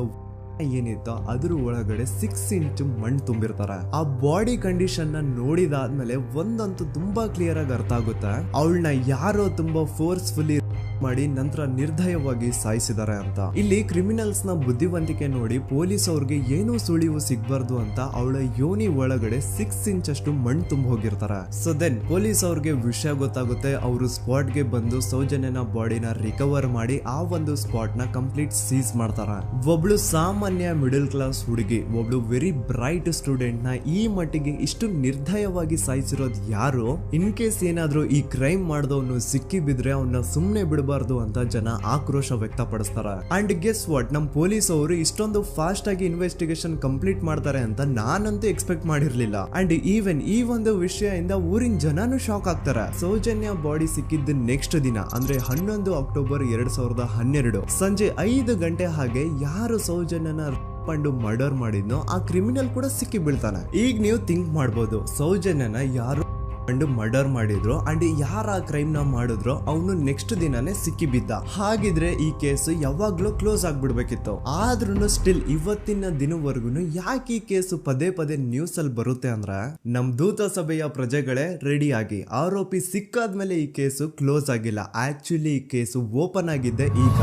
ಏನಿತ್ತು ಅದ್ರ ಒಳಗಡೆ 6 ಇಂಚ್ ಮಣ್ಣು ತುಂಬಿರ್ತಾರ. ಆ ಬಾಡಿ ಕಂಡೀಷನ್ ನ ನೋಡಿದಾದ್ಮೇಲೆ ಒಂದಂತೂ ತುಂಬಾ ಕ್ಲಿಯರ್ ಆಗಿ ಅರ್ಥ ಆಗುತ್ತೆ, ಅವಳನ್ನ ಯಾರೋ ತುಂಬಾ ಫೋರ್ಸ್ಫುಲಿ ಮಾಡಿ ನಂತರ ನಿರ್ದಯವಾಗಿ ಸಾಯಿಸಿದ್ದಾರೆ ಅಂತ. ಇಲ್ಲಿ ಕ್ರಿಮಿನಲ್ಸ್ ನ ಬುದ್ಧಿವಂತಿಕೆ ನೋಡಿ ಪೊಲೀಸ್ ಅವ್ರಿಗೆ ಏನೂ ಸುಳಿವು ಸಿಗ್ಬಾರ್ದು ಅಂತ ಅವಳ ಯೋನಿ ಒಳಗಡೆ 6 ಇಂಚ್ ಅಷ್ಟು ಮಣ್ಣು ತುಂಬ ಹೋಗಿರ್ತಾರೆ. ಸೊ ದೆನ್ ಪೊಲೀಸ್ ಅವ್ರಿಗೆ ವಿಷಯ ಗೊತ್ತಾಗುತ್ತೆ. ಅವರು ಸ್ಪಾಟ್ ಗೆ ಬಂದು ಸೌಜನ್ಯನ ಬಾಡಿನ ರಿಕವರ್ ಮಾಡಿ ಆ ಒಂದು ಸ್ಪಾಟ್ ನ ಕಂಪ್ಲೀಟ್ ಸೀಸ್ ಮಾಡ್ತಾರೆ. ಒಬ್ಳು ಸಾಮಾನ್ಯ ಮಿಡಲ್ ಕ್ಲಾಸ್ ಹುಡುಗಿ, ಒಬ್ಳು ವೆರಿ ಬ್ರೈಟ್ ಸ್ಟೂಡೆಂಟ್ ನ ಈ ಮಟ್ಟಿಗೆ ಇಷ್ಟು ನಿರ್ದಯವಾಗಿ ಸಾಯಿಸಿರೋದು ಯಾರು? ಇನ್ ಕೇಸ್ ಏನಾದ್ರೂ ಈ ಕ್ರೈಮ್ ಮಾಡಿದವನು ಸಿಕ್ಕಿ ಬಿದ್ರೆ ಅವನ್ನ ಸುಮ್ನೆ ಬಿಡಬಾರ್ದು ಅಂತ ಜನ ಆಕ್ರೋಶ ವ್ಯಕ್ತಪಡಿಸ್ತಾರೆ. ಅಂಡ್ ಗೆಸ್ ವಾಟ್, ನಮ್ ಪೊಲೀಸ್ ಅವರು ಇಷ್ಟೊಂದು ಫಾಸ್ಟ್ ಆಗಿ ಇನ್ವೆಸ್ಟಿಗೇಷನ್ ಕಂಪ್ಲೀಟ್ ಮಾಡ್ತಾರೆ ಅಂತ ನಾನಂತೂ ಎಕ್ಸ್ಪೆಕ್ಟ್ ಮಾಡಿರ್ಲಿಲ್ಲ. ಅಂಡ್ ಈವನ್ ಈ ಒಂದು ವಿಷಯದಿಂದ ಊರಿನ ಜನನು ಶಾಕ್ ಆಗ್ತಾರೆ. ಸೌಜನ್ಯ ಬಾಡಿ ಸಿಕ್ಕಿದ್ದ ನೆಕ್ಸ್ಟ್ ದಿನ ಅಂದ್ರೆ 11 ಅಕ್ಟೋಬರ್ 2012 ಸಂಜೆ 5 ಗಂಟೆ ಹಾಗೆ ಯಾರು ಸೌಜನ್ಯನ ಪಂಡು ಮರ್ಡರ್ ಮಾಡಿದ್ನೋ ಆ ಕ್ರಿಮಿನಲ್ ಕೂಡ ಸಿಕ್ಕಿ ಬೀಳ್ತಾನೆ. ಈಗ ನೀವು ಥಿಂಕ್ ಮಾಡ್ಬೋದು, ಸೌಜನ್ಯನ ಯಾರು ಮರ್ಡರ್ ಮಾಡಿದ್ರು ಅಂಡ್ ಯಾರ ಕ್ರೈಮ್ ನ ಮಾಡಿದ್ರು ಅವನು ನೆಕ್ಸ್ಟ್ ದಿನಾನೇ ಸಿಕ್ಕಿ ಬಿದ್ದ. ಹಾಗಿದ್ರೆ ಈ ಕೇಸ್ ಯಾವಾಗ್ಲೂ ಕ್ಲೋಸ್ ಆಗ್ಬಿಡ್ಬೇಕಿತ್ತು. ಆದ್ರೂ ಸ್ಟಿಲ್ ಇವತ್ತಿನ ದಿನವರೆಗೂ ಯಾಕೆ ಈ ಕೇಸ್ ಪದೇ ಪದೇ ನ್ಯೂಸ್ ಅಲ್ಲಿ ಬರುತ್ತೆ ಅಂದ್ರೆ, ನಮ್ ದೂತ ಸಭೆಯ ಪ್ರಜೆಗಳೇ ರೆಡಿ ಆಗಿ, ಆರೋಪಿ ಸಿಕ್ಕಾದ್ಮೇಲೆ ಈ ಕೇಸು ಕ್ಲೋಸ್ ಆಗಿಲ್ಲ. ಆಕ್ಚುಲಿ ಈ ಕೇಸು ಓಪನ್ ಆಗಿದ್ದೆ ಈಗ.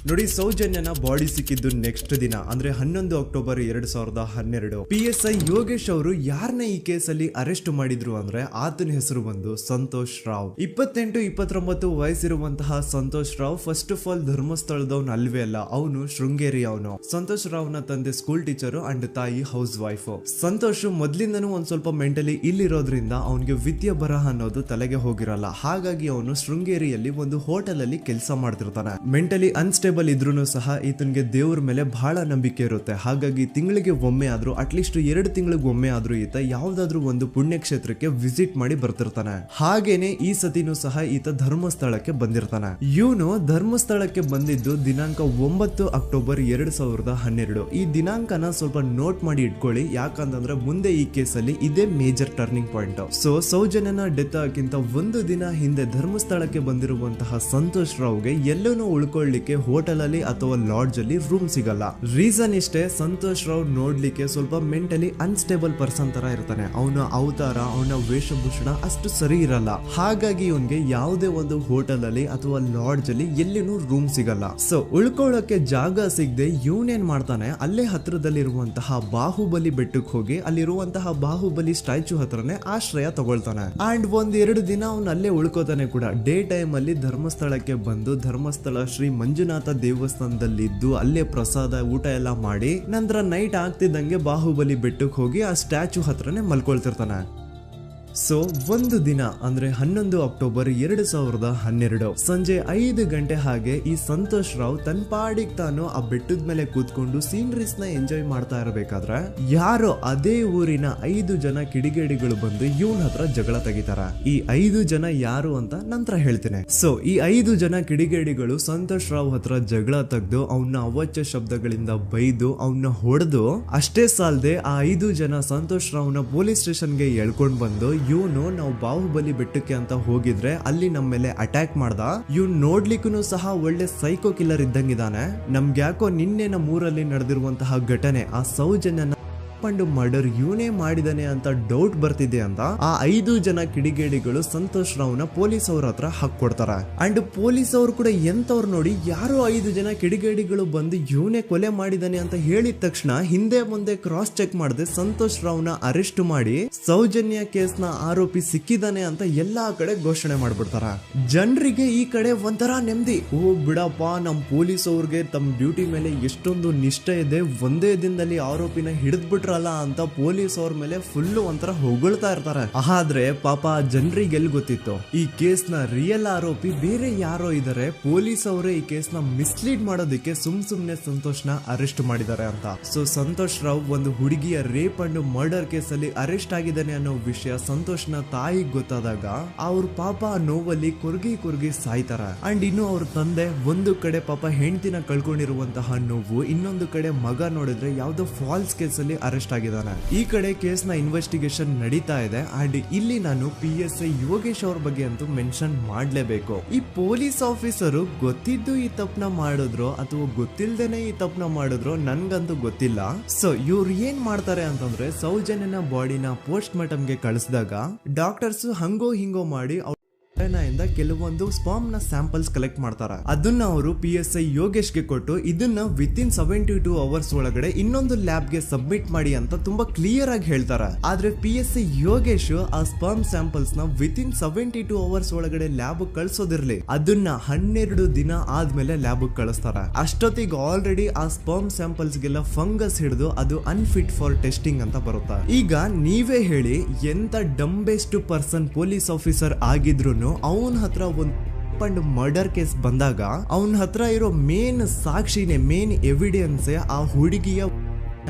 ನೋಡಿ, ಸೌಜನ್ಯನ ಬಾಡಿ ಸಿಕ್ಕಿದ್ದು ನೆಕ್ಸ್ಟ್ ದಿನ ಅಂದ್ರೆ 11 ಅಕ್ಟೋಬರ್ 2012. PSI ಯೋಗೇಶ್ ಅವರು ಯಾರನ್ನ ಈ ಕೇಸಲ್ಲಿ ಅರೆಸ್ಟ್ ಮಾಡಿದ್ರು ಅಂದ್ರೆ ಆತನ ಹೆಸರು ಬಂದು ಸಂತೋಷ್ ರಾವ್. 28-29 ವಯಸ್ಸಿರುವಂತಹ Santosh Rao first of all ಧರ್ಮಸ್ಥಳದವನು ಅಲ್ವೇ ಅಲ್ಲ, ಅವನು ಶೃಂಗೇರಿ. ಅವನು ಸಂತೋಷ್ ರಾವ್ ನ ತಂದೆ ಸ್ಕೂಲ್ ಟೀಚರ್ ಅಂಡ್ ತಾಯಿ ಹೌಸ್ ವೈಫ್. ಸಂತೋಷ್ ಮೊದ್ಲಿಂದನೂ ಒಂದ್ ಸ್ವಲ್ಪ ಮೆಂಟಲಿ ಇಲ್ಲಿರೋದ್ರಿಂದ ಅವನಿಗೆ ವಿದ್ಯೆ ಬರಹ ಅನ್ನೋದು ತಲೆಗೆ ಹೋಗಿರಲ್ಲ. ಹಾಗಾಗಿ ಅವನು ಶೃಂಗೇರಿಯಲ್ಲಿ ಒಂದು ಹೋಟೆಲ್ ಅಲ್ಲಿ ಕೆಲಸ ಮಾಡ್ತಿರ್ತಾನೆ. ಮೆಂಟಲಿ ಅನ್ಸ್ಟೇಬಲ್ ಇದ್ರೂ ಸಹ ಈತನಿಗೆ ದೇವ್ರ ಮೇಲೆ ಬಹಳ ನಂಬಿಕೆ ಇರುತ್ತೆ. ಹಾಗಾಗಿ ತಿಂಗಳಿಗೆ ಒಮ್ಮೆ ಆದ್ರೂ, ಅಟ್ಲೀಸ್ಟ್ 2 ತಿಂಗಳಿಗೆ ಒಮ್ಮೆ ಆದ್ರೂ ಈತ ಯಾವ್ದಾದ್ರು ಒಂದು ಪುಣ್ಯಕ್ಷೇತ್ರಕ್ಕೆ ವಿಸಿಟ್ ಮಾಡಿ ಬರ್ತಿರ್ತಾನೆ. ಹಾಗೇನೆ ಈ ಸತಿನೂ ಸಹ ಈತ ಧರ್ಮಸ್ಥಳಕ್ಕೆ ಬಂದಿರ್ತಾನೆ. ಇವನು ಧರ್ಮಸ್ಥಳಕ್ಕೆ ಬಂದಿದ್ದು ದಿನಾಂಕ 9 ಅಕ್ಟೋಬರ್ 2012. ಈ ದಿನಾಂಕನ ಸ್ವಲ್ಪ ನೋಟ್ ಮಾಡಿ ಇಟ್ಕೊಳ್ಳಿ, ಯಾಕಂತಂದ್ರೆ ಮುಂದೆ ಈ ಕೇಸಲ್ಲಿ ಇದೇ ಮೇಜರ್ ಟರ್ನಿಂಗ್ ಪಾಯಿಂಟ್. ಸೊ ಸೌಜನ್ಯನ ಡೆತ್ ಆಗಿಂತ ಒಂದು ದಿನ ಹಿಂದೆ ಧರ್ಮಸ್ಥಳಕ್ಕೆ ಬಂದಿರುವಂತಹ ಸಂತೋಷ್ ರಾವ್ಗೆ ಎಲ್ಲನೂ ಉಳ್ಕೊಳ್ಳಿಕ್ಕೆ ಹೋಟೆಲ್ ಅಲ್ಲಿ ಅಥವಾ ಲಾಡ್ಜ್ ಅಲ್ಲಿ ರೂಮ್ ಸಿಗಲ್ಲ. ರೀಸನ್ ಇಷ್ಟೇ, ಸಂತೋಷ್ ರಾವ್ ನೋಡ್ಲಿಕ್ಕೆ ಸ್ವಲ್ಪ ಮೆಂಟಲಿ ಅನ್ಸ್ಟೇಬಲ್ ಪರ್ಸನ್ ತರ ಇರ್ತಾನೆ. ಅವನ ಅವತಾರ, ಅವನ ವೇಷಭೂಷಣ ಅಷ್ಟು ಸರಿ ಇರಲ್ಲ. ಹಾಗಾಗಿ ಇವನ್ಗೆ ಯಾವುದೇ ಒಂದು ಹೋಟೆಲ್ ಅಲ್ಲಿ ಅಥವಾ ಲಾಡ್ಜ್ ಅಲ್ಲಿ ಎಲ್ಲಿನೂ ರೂಮ್ ಸಿಗಲ್ಲ. ಸೊ ಉಳ್ಕೊಳ್ಳೋಕೆ ಜಾಗ ಸಿಗದೆ ಇವನೇನ್ ಮಾಡ್ತಾನೆ, ಅಲ್ಲೇ ಹತ್ರದಲ್ಲಿರುವಂತಹ ಬಾಹುಬಲಿ ಬೆಟ್ಟಕ್ಕೆ ಹೋಗಿ ಅಲ್ಲಿರುವಂತಹ ಬಾಹುಬಲಿ ಸ್ಟ್ಯಾಚ್ಯೂ ಹತ್ರನೇ ಆಶ್ರಯ ತಗೊಳ್ತಾನೆ. ಅಂಡ್ 1-2 ದಿನ ಅವನು ಅಲ್ಲೇ ಉಳ್ಕೋತಾನೆ ಕೂಡ. ಡೇ ಟೈಮ್ ಅಲ್ಲಿ ಧರ್ಮಸ್ಥಳಕ್ಕೆ ಬಂದು ಧರ್ಮಸ್ಥಳ ಶ್ರೀ ಮಂಜುನಾಥ ದೇವಸ್ಥಾನದಲ್ಲಿದ್ದು ಅಲ್ಲೇ ಪ್ರಸಾದ ಊಟ ಎಲ್ಲ ಮಾಡಿ ನಂತರ ನೈಟ್ ಆಗ್ತಿದ್ದಂಗೆ ಬಾಹುಬಲಿ ಬೆಟ್ಟಕ್ಕೆ ಹೋಗಿ ಆ ಸ್ಟ್ಯಾಚ್ಯೂ ಹತ್ರನೇ ಮಲ್ಕೊಳ್ತಿರ್ತಾನೆ. ಸೊ ಒಂದು ದಿನ ಅಂದ್ರೆ 11 ಅಕ್ಟೋಬರ್ 2012 ಸಂಜೆ 5 ಗಂಟೆ ಹಾಗೆ ಈ ಸಂತೋಷ್ ರಾವ್ ತನ್ನ ಪಾಡಿಗೆ ತಾನು ಆ ಬೆಟ್ಟದ ಮೇಲೆ ಕೂತ್ಕೊಂಡು ಸೀನರೀಸ್ ನ ಎಂಜಾಯ್ ಮಾಡ್ತಾ ಇರಬೇಕಾದ್ರೆ ಯಾರೋ ಅದೇ ಊರಿನ 5 ಜನ ಕಿಡಿಗೇಡಿಗಳು ಬಂದು ಇವನ್ ಹತ್ರ ಜಗಳ ತೆಗಿತಾರ. ಈ 5 ಜನ ಯಾರು ಅಂತ ನಂತರ ಹೇಳ್ತೇನೆ. ಸೊ ಈ 5 ಜನ ಕಿಡಿಗೇಡಿಗಳು ಸಂತೋಷ್ ರಾವ್ ಹತ್ರ ಜಗಳ ತೆಗೆದು ಅವನ್ನ ಅವಾಚ್ಯ ಶಬ್ದಗಳಿಂದ ಬೈದು ಅವನ್ನ ಹೊಡೆದು, ಅಷ್ಟೇ ಸಾಲದೆ ಆ 5 ಜನ ಸಂತೋಷ್ ರಾವ್ನ ಪೊಲೀಸ್ ಸ್ಟೇಷನ್ಗೆ ಎಳ್ಕೊಂಡ್ ಬಂದು ಇವನು ನಾವು ಬಾಹುಬಲಿ ಬೆಟ್ಟಕ್ಕೆ ಅಂತ ಹೋಗಿದ್ರೆ ಅಲ್ಲಿ ನಮ್ಮ ಮೇಲೆ ಅಟ್ಯಾಕ್ ಮಾಡ್ದ, ಇವ್ನು ನೋಡ್ಲಿಕ್ಕೂ ಸಹ ಒಳ್ಳೆ ಸೈಕೋ ಕಿಲ್ಲರ್ ಇದ್ದಂಗಿದಾನೆ, ನಮ್ಗೆ ಯಾಕೋ ನಿನ್ನೆ ನಮ್ಮ ಊರಲ್ಲಿ ನಡೆದಿರುವಂತಹ ಘಟನೆ ಆ ಸೌಜನ್ಯನ ಮರ್ಡರ್ ಇವನೇ ಮಾಡಿದಾನೆ ಅಂತ ಡೌಟ್ ಬರ್ತಿದೆ ಅಂತ ಆ 5 ಜನ ಕಿಡಿಗೇಡಿಗಳು ಸಂತೋಷ್ ರಾವ್ನ ಪೊಲೀಸ್ ಅವ್ರ ಹತ್ರ ಹಾಕೊಡ್ತಾರ. ಅಂಡ್ ಪೊಲೀಸ್ ಅವ್ರು ಕೂಡ ಎಂತವ್ರು ನೋಡಿ, ಯಾರೋ 5 ಜನ ಕಿಡಿಗೇಡಿಗಳು ಬಂದು ಇವನೇ ಕೊಲೆ ಮಾಡಿದಾನೆ ಅಂತ ಹೇಳಿದ ತಕ್ಷಣ ಹಿಂದೆ ಮುಂದೆ ಕ್ರಾಸ್ ಚೆಕ್ ಮಾಡದೆ ಸಂತೋಷ್ ರಾವ್ನ ಅರೆಸ್ಟ್ ಮಾಡಿ ಸೌಜನ್ಯ ಕೇಸ್ ನ ಆರೋಪಿ ಸಿಕ್ಕಿದಾನೆ ಅಂತ ಎಲ್ಲಾ ಕಡೆ ಘೋಷಣೆ ಮಾಡ್ಬಿಡ್ತಾರ. ಜನರಿಗೆ ಈ ಕಡೆ ಒಂಥರ ನೆಮ್ಮದಿ, ಓ ಬಿಡಪ್ಪ ನಮ್ ಪೊಲೀಸ್ ಅವ್ರಿಗೆ ತಮ್ಮ ಡ್ಯೂಟಿ ಮೇಲೆ ಎಷ್ಟೊಂದು ನಿಷ್ಠೆ ಇದೆ, ಒಂದೇ ದಿನದಲ್ಲಿ ಆರೋಪಿನ ಹಿಡಿದ್ಬಿಟ್ರ ಅಂತ ಪೊಲೀಸ್ ಅವ್ರ ಮೇಲೆ ಫುಲ್ ಒಂಥರ ಹೊಗಳ್ತಾ ಇರ್ತಾರೆ. ಆದ್ರೆ ಪಾಪ ಜನರಿಗೆ ಎಲ್ಲಿ ಗೊತ್ತಿತ್ತು ಈ ಕೇಸ್ ನ ರಿಯಲ್ ಆರೋಪಿ ಬೇರೆ ಯಾರೋ ಇದಾರೆ, ಪೊಲೀಸ್ ಅವರೇ ಈ ಕೇಸ್ ನ ಮಿಸ್ಲೀಡ್ ಮಾಡೋದಕ್ಕೆ ಸುಮ್ನೆ ಸಂತೋಷ್ ನ ಅರೆಸ್ಟ್ ಮಾಡಿದ್ದಾರೆ ಅಂತ. ಸೊ ಸಂತೋಷ್ ರಾವ್ ಒಂದು ಹುಡುಗಿಯ ರೇಪ್ ಅಂಡ್ ಮರ್ಡರ್ ಕೇಸ್ ಅಲ್ಲಿ ಅರೆಸ್ಟ್ ಆಗಿದ್ದಾನೆ ಅನ್ನೋ ವಿಷಯ ಸಂತೋಷ್ ನ ತಾಯಿಗೆ ಗೊತ್ತಾದಾಗ ಅವ್ರ ಪಾಪ ನೋವಲ್ಲಿ ಕುರ್ಗಿ ಸಾಯ್ತಾರ. ಅಂಡ್ ಇನ್ನು ಅವ್ರ ತಂದೆ ಒಂದು ಕಡೆ ಪಾಪ ಹೆಂಡತಿನ ಕಳ್ಕೊಂಡಿರುವಂತಹ ನೋವು, ಇನ್ನೊಂದು ಕಡೆ ಮಗ ನೋಡಿದ್ರೆ ಯಾವ್ದೋ ಫಾಲ್ಸ್ ಕೇಸ್ ಅಲ್ಲಿ ಅರೆಸ್ಟ್ ಆಗಿದ್ದಾನೆ. ಈ ಕಡೆ ಕೇಸ್ ನ ಇನ್ವೆಸ್ಟಿಗೇಷನ್ ನಡೀತಾ ಇದೆ. ಅಂಡ್ ಇಲ್ಲಿ ನಾನು PSI ಯೋಗೇಶ್ ಅವ್ರ ಬಗ್ಗೆ ಅಂತೂ ಮೆನ್ಷನ್ ಮಾಡ್ಲೇಬೇಕು. ಈ ಪೊಲೀಸ್ ಆಫೀಸರು ಗೊತ್ತಿದ್ದು ಈ ತಪ್ಪನ ಮಾಡಿದ್ರು ಅಥವಾ ಗೊತ್ತಿಲ್ದೇನೆ ಈ ತಪ್ಪನ ಮಾಡಿದ್ರು ನನ್ಗಂತೂ ಗೊತ್ತಿಲ್ಲ. ಸೊ ಇವ್ರು ಏನ್ ಮಾಡ್ತಾರೆ ಅಂತಂದ್ರೆ, ಸೌಜನ್ಯನ ಬಾಡಿನ ಪೋಸ್ಟ್ ಮಾರ್ಟಮ್ ಗೆ ಕಳಿಸಿದಾಗ ಡಾಕ್ಟರ್ಸ್ ಹಂಗೋ ಹಿಂಗೋ ಮಾಡಿ ಇಂದ ಕೆಲವೊಂದು ಸ್ಪರ್ಮ್ ನ ಸ್ಯಾಂಪಲ್ಸ್ ಕಲೆಕ್ಟ್ ಮಾಡ್ತಾರೆ. ಅದನ್ನ ಅವರು PSI ಯೋಗೇಶ್ ಗೆ ಕೊಟ್ಟು ಇದನ್ನ ವಿತಿನ್ 72 ಅವರ್ಸ್ ಒಳಗಡೆ ಇನ್ನೊಂದು ಲ್ಯಾಬ್ ಗೆ ಸಬ್ಮಿಟ್ ಮಾಡಿ ಅಂತ ತುಂಬಾ ಕ್ಲಿಯರ್ ಆಗಿ ಹೇಳ್ತಾರೆ. ಆದ್ರೆ PSI ಯೋಗೇಶ್ ಆ ಸ್ಪರ್ಮ್ ಸ್ಯಾಂಪಲ್ಸ್ ನ ವಿತಿನ್ 72 ಅವರ್ಸ್ ಒಳಗಡೆ ಲ್ಯಾಬ್ ಕಳ್ಸೋದಿರ್ಲಿ, ಅದನ್ನ 12 ದಿನ ಆದ್ಮೇಲೆ ಲ್ಯಾಬ್ ಕಳಿಸ್ತಾರೆ. ಅಷ್ಟೊತ್ತಿಗೆ ಆಲ್ರೆಡಿ ಆ ಸ್ಪರ್ಮ್ ಸ್ಯಾಂಪಲ್ಸ್ ಗೆಲ್ಲ ಫಂಗಸ್ ಹಿಡಿದು ಅದು ಅನ್ಫಿಟ್ ಫಾರ್ ಟೆಸ್ಟಿಂಗ್ ಅಂತ ಬರುತ್ತೆ. ಈಗ ನೀವೇ ಹೇಳಿ, ಎಂತ ಡಂಬೆಸ್ಟ್ ಪರ್ಸನ್ ಪೊಲೀಸ್ ಆಫೀಸರ್ ಆಗಿದ್ರು ಅವನ ಹತ್ರ ಒಂದು ಮರ್ಡರ್ ಕೇಸ್ ಬಂದಾಗ ಅವನ ಹತ್ರ ಇರೋ ಮೇನ್ ಸಾಕ್ಷಿನೇ, ಮೇನ್ ಎವಿಡೆನ್ಸ್ ಆ ಹುಡುಗಿಯ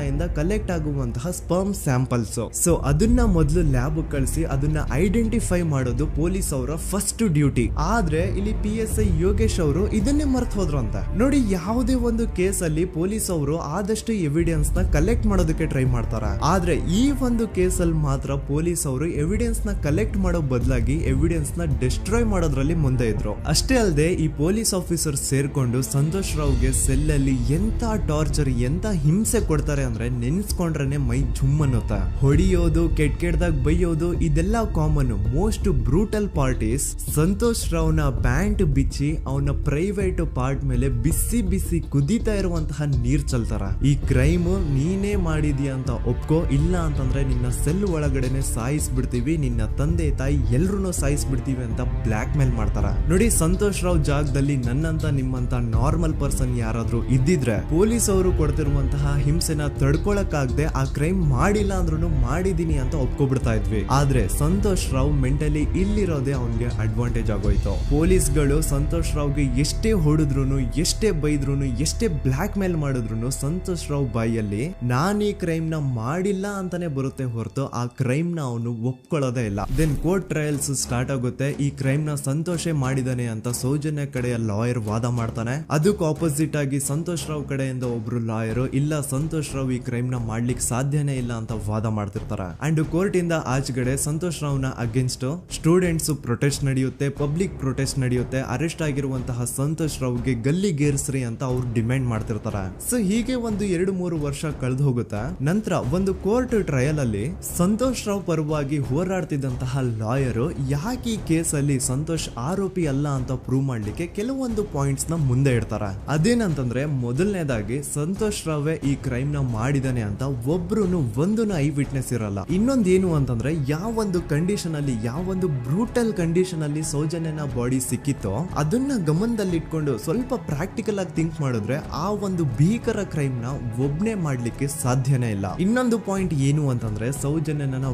ಇಂದ ಕಲೆಕ್ಟ್ ಆಗುವಂತಹ ಸ್ಪರ್ಮ್ ಸ್ಯಾಂಪಲ್ಸ್. ಸೊ ಅದನ್ನ ಮೊದಲು ಲ್ಯಾಬ್ ಕಳಿಸಿ ಅದನ್ನ ಐಡೆಂಟಿಫೈ ಮಾಡೋದು ಪೊಲೀಸ್ ಅವರ ಫಸ್ಟ್ ಡ್ಯೂಟಿ. ಆದ್ರೆ ಇಲ್ಲಿ PSI ಯೋಗೇಶ್ ಅವರು ಇದನ್ನೇ ಮರ್ತು ಹೋದ್ರು ಅಂತ ನೋಡಿ. ಯಾವುದೇ ಒಂದು ಕೇಸ್ ಅಲ್ಲಿ ಪೊಲೀಸ್ ಅವರು ಆದಷ್ಟು ಎವಿಡೆನ್ಸ್ ನ ಕಲೆಕ್ಟ್ ಮಾಡೋದಕ್ಕೆ ಟ್ರೈ ಮಾಡ್ತಾರೆ. ಆದ್ರೆ ಈ ಒಂದು ಕೇಸ್ ಅಲ್ಲಿ ಮಾತ್ರ ಪೊಲೀಸ್ ಅವರು ಎವಿಡೆನ್ಸ್ ನ ಕಲೆಕ್ಟ್ ಮಾಡೋ ಬದಲಾಗಿ ಎವಿಡೆನ್ಸ್ ನ ಡಿಸ್ಟ್ರಾಯ್ ಮಾಡೋದ್ರಲ್ಲಿ ಮುಂದೆ ಇದ್ರು. ಅಷ್ಟೇ ಅಲ್ಲದೆ ಈ ಪೊಲೀಸ್ ಆಫೀಸರ್ ಸೇರ್ಕೊಂಡು ಸಂತೋಷ್ ರಾವ್ಗೆ ಸೆಲ್ ಅಲ್ಲಿ ಎಂತ ಟಾರ್ಚರ್, ಎಂತ ಹಿಂಸೆ ಕೊಡ್ತಾರೆ ಅಂದ್ರೆ ನೆನ್ಸ್ಕೊಂಡ್ರೆ ಮೈ ಜುಮ್ ಅನ್ನುತ್ತ. ಹೊಡಿಯೋದು, ಕೆಟ್ಟದಾಗ ಬೈಯೋದು ಇದೆಲ್ಲ common. Most brutal parties Santosh ರಾವ್ನ ಪ್ಯಾಂಟ್ ಬಿಚ್ಚಿ ಅವನ ಪ್ರೈವೇಟ್ ಪಾರ್ಟ್ ಮೇಲೆ ಬಿಸಿ ಬಿಸಿ ಕುದೀತಾ ಇರುವಂತಹ ನೀರ್ ಚಲ್ತಾರ. ಈ ಕ್ರೈಮ್ ನೀನೇ ಮಾಡಿದ್ಯಾ ಅಂತ ಒಪ್ಕೋ, ಇಲ್ಲ ಅಂತಂದ್ರೆ ನಿನ್ನ ಸೆಲ್ ಒಳಗಡೆನೆ ಸಾಯಿಸ್ಬಿಡ್ತೀವಿ, ನಿನ್ನ ತಂದೆ ತಾಯಿ ಎಲ್ರು ಸಾಯಿಸ್ಬಿಡ್ತೀವಿ ಅಂತ ಬ್ಲಾಕ್ ಮೇಲ್ ಮಾಡ್ತಾರ. ನೋಡಿ, ಸಂತೋಷ್ ರಾವ್ ಜಾಗದಲ್ಲಿ ನನ್ನಂತ ನಿಮ್ಮಂತ ನಾರ್ಮಲ್ ಪರ್ಸನ್ ಯಾರಾದ್ರೂ ಇದ್ದಿದ್ರೆ ಪೊಲೀಸ್ ಅವರು ಕೊಡ್ತಿರುವಂತಹ ಹಿಂಸೆನ ತಡ್ಕೊಳಕ್ಕಾಗದೆ ಆ ಕ್ರೈಮ್ ಮಾಡಿಲ್ಲ ಅಂದ್ರೂ ಮಾಡಿದೀನಿ ಅಂತ ಒಪ್ಕೊಬಿಡ್ತಾ ಇದ್ವಿ. ಆದ್ರೆ ಸಂತೋಷ್ ರಾವ್ ಮೆಂಟಲಿ ಇಲ್ಲಿರೋದೇ ಅವನ್ಗೆ ಅಡ್ವಾಂಟೇಜ್ ಆಗೋಯ್ತು. ಪೊಲೀಸ್ಗಳು ಸಂತೋಷ್ ರಾವ್ಗೆ ಎಷ್ಟೇ ಹೊಡೆದ್ರು, ಎಷ್ಟೇ ಬೈದ್ರು, ಎಷ್ಟೇ ಬ್ಲಾಕ್ ಮೇಲ್ ಮಾಡಿದ್ರು ಸಂತೋಷ್ ರಾವ್ ಬಾಯಲ್ಲಿ ನಾನ್ ಈ ಕ್ರೈಮ್ ನ ಮಾಡಿಲ್ಲ ಅಂತಾನೆ ಬರುತ್ತೆ ಹೊರತು ಆ ಕ್ರೈಮ್ ನ ಅವನು ಒಪ್ಕೊಳ್ಳೋದೇ ಇಲ್ಲ. ದೆನ್ ಕೋರ್ಟ್ ಟ್ರಯಲ್ಸ್ ಸ್ಟಾರ್ಟ್ ಆಗುತ್ತೆ. ಈ ಕ್ರೈಮ್ ನ ಸಂತೋಷೇ ಮಾಡಿದಾನೆ ಅಂತ ಸೌಜನ್ಯ ಕಡೆಯ ಲಾಯರ್ ವಾದ ಮಾಡ್ತಾನೆ. ಅದಕ್ಕೆ ಆಪೋಸಿಟ್ ಆಗಿ ಸಂತೋಷ್ ರಾವ್ ಕಡೆಯಿಂದ ಒಬ್ರು ಲಾಯರ್ ಇಲ್ಲ, ಸಂತೋಷ್ ರಾವ್ ಈ ಕ್ರೈಮ್ ನ ಮಾಡ್ಲಿಕ್ಕೆ ಸಾಧ್ಯನೇ ಇಲ್ಲ ಅಂತ ವಾದ ಮಾಡ್ತಿರ್ತಾರೆ. ಅಂಡ್ ಕೋರ್ಟ್ ಇಂದ ಆಚೆಗಡೆ ಸಂತೋಷ್ ರಾವ್ ನ ಅಗೇನ್ಸ್ಟ್ ಸ್ಟೂಡೆಂಟ್ಸ್ ಪ್ರೊಟೆಸ್ಟ್ ನಡೆಯುತ್ತೆ, ಪಬ್ಲಿಕ್ ಪ್ರೊಟೆಸ್ಟ್ ನಡೆಯುತ್ತೆ. ಅರೆಸ್ಟ್ ಆಗಿರುವಂತಹ ಸಂತೋಷ್ ರಾವ್ಗೆ ಗಲ್ಲಿಗೇರಿಸ್ರಿ ಅಂತ ಅವ್ರು ಡಿಮ್ಯಾಂಡ್ ಮಾಡ್ತಿರ್ತಾರೆ. ಸೊ ಹೀಗೆ ಒಂದು 2-3 ವರ್ಷ ಕಳೆದು ಹೋಗುತ್ತೆ. ನಂತರ ಒಂದು ಕೋರ್ಟ್ ಟ್ರಯಲ್ ಅಲ್ಲಿ ಸಂತೋಷ್ ರಾವ್ ಪರವಾಗಿ ಹೋರಾಡ್ತಿದ್ದಂತಹ ಲಾಯರ್ ಯಾಕೆ ಈ ಕೇಸ್ ಅಲ್ಲಿ ಸಂತೋಷ್ ಆರೋಪಿ ಅಲ್ಲ ಅಂತ ಪ್ರೂವ್ ಮಾಡ್ಲಿಕ್ಕೆ ಕೆಲವೊಂದು ಪಾಯಿಂಟ್ಸ್ ನ ಮುಂದೆ ಇಡ್ತಾರೆ. ಅದೇನಂತಂದ್ರೆ, ಮೊದಲನೇದಾಗಿ ಸಂತೋಷ್ ರಾವ್ ಈ ಕ್ರೈಮ್ ನ ಮಾಡಿದಾನೆ ಅಂತ ಒಬ್ರು ಒಂದು ಐ ವಿಟ್ನೆಸ್ ಇರಲ್ಲ. ಇನ್ನೊಂದೇನು ಅಂತಂದ್ರೆ, ಯಾವೊಂದು ಕಂಡೀಷನ್ ಅಲ್ಲಿ, ಯಾವೊಂದು ಬ್ರೂಟಲ್ ಕಂಡೀಷನ್ ಅಲ್ಲಿ ಸೌಜನ್ಯನ ಬಾಡಿ ಸಿಕ್ಕಿತ್ತೋ ಅದನ್ನ ಗಮನದಲ್ಲಿ ಇಟ್ಕೊಂಡು ಸ್ವಲ್ಪ ಪ್ರಾಕ್ಟಿಕಲ್ ಆಗಿ ಥಿಂಕ್ ಮಾಡಿದ್ರೆ ಆ ಒಂದು ಭೀಕರ ಕ್ರೈಮ್ ನ ಒಬ್ನೇ ಮಾಡ್ಲಿಕ್ಕೆ ಸಾಧ್ಯನೇ ಇಲ್ಲ. ಇನ್ನೊಂದು ಪಾಯಿಂಟ್ ಏನು ಅಂತಂದ್ರೆ, ಸೌಜನ್ಯನ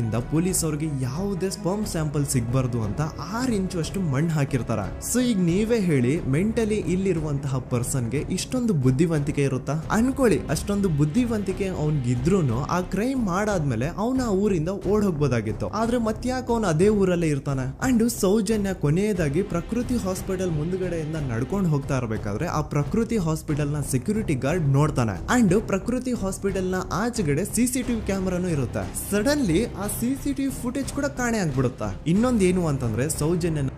ಇಂದ ಪೊಲೀಸ್ ಅವ್ರಿಗೆ ಯಾವುದೇ ಸ್ಪರ್ಮ್ ಸ್ಯಾಂಪಲ್ ಸಿಗ್ಬಾರ್ದು ಅಂತ 6 ಇಂಚು ಅಷ್ಟು ಮಣ್ಣು ಹಾಕಿರ್ತಾರ. ಸೊ ಈಗ ನೀವೇ ಹೇಳಿ, ಮೆಂಟಲಿ ಇಲ್ಲಿರುವಂತಹ ಪರ್ಸನ್ಗೆ ಇಷ್ಟೊಂದು ಬುದ್ಧಿವಂತಿಕೆ ಇರುತ್ತಾ ಅನ್ಕೊಳ್ಳಿ. ಅಷ್ಟೊಂದು ಬುದ್ಧಿವಂತಿಕೆ ಅವ್ನಿಗಿದ್ರು ಆ ಕ್ರೈಮ್ ಮಾಡಾದ್ಮೇಲೆ ಅವನ ಆ ಊರಿಂದ ಓಡ್ ಹೋಗ್ಬೋದಾಗಿತ್ತು. ಆದ್ರೆ ಮತ್ತ್ಯಾಕೆ ಅವನು ಅದೇ ಊರಲ್ಲೇ ಇರ್ತಾನೆ. ಅಂಡ್ ಸೌಜನ್ಯ ಕೊನೆಯದಾಗಿ ಪ್ರಕೃತಿ ಹಾಸ್ಪಿಟಲ್ ಮುಂದ್ಗಡೆಯಿಂದ ನಡ್ಕೊಂಡು ಹೋಗ್ತಾ ಇರ್ಬೇಕಾದ್ರೆ ಆ ಪ್ರಕೃತಿ ಹಾಸ್ಪಿಟಲ್ ನ ಸೆಕ್ಯೂರಿಟಿ ಗಾರ್ಡ್ ನೋಡ್ತಾನೆ. ಅಂಡ್ ಪ್ರಕೃತಿ ಹಾಸ್ಪಿಟಲ್ ನ ಆಚೆಗಡೆ CCTV ಕ್ಯಾಮರಾನು ಇರುತ್ತೆ. ಸಡನ್ಲಿ ಆ CCTV ಫುಟೇಜ್ ಕೂಡ ಕಾಣೆ ಆಗ್ಬಿಡುತ್ತಾ. ಇನ್ನೊಂದೇನು ಅಂತಂದ್ರೆ, ಸೌಜನ್ಯನ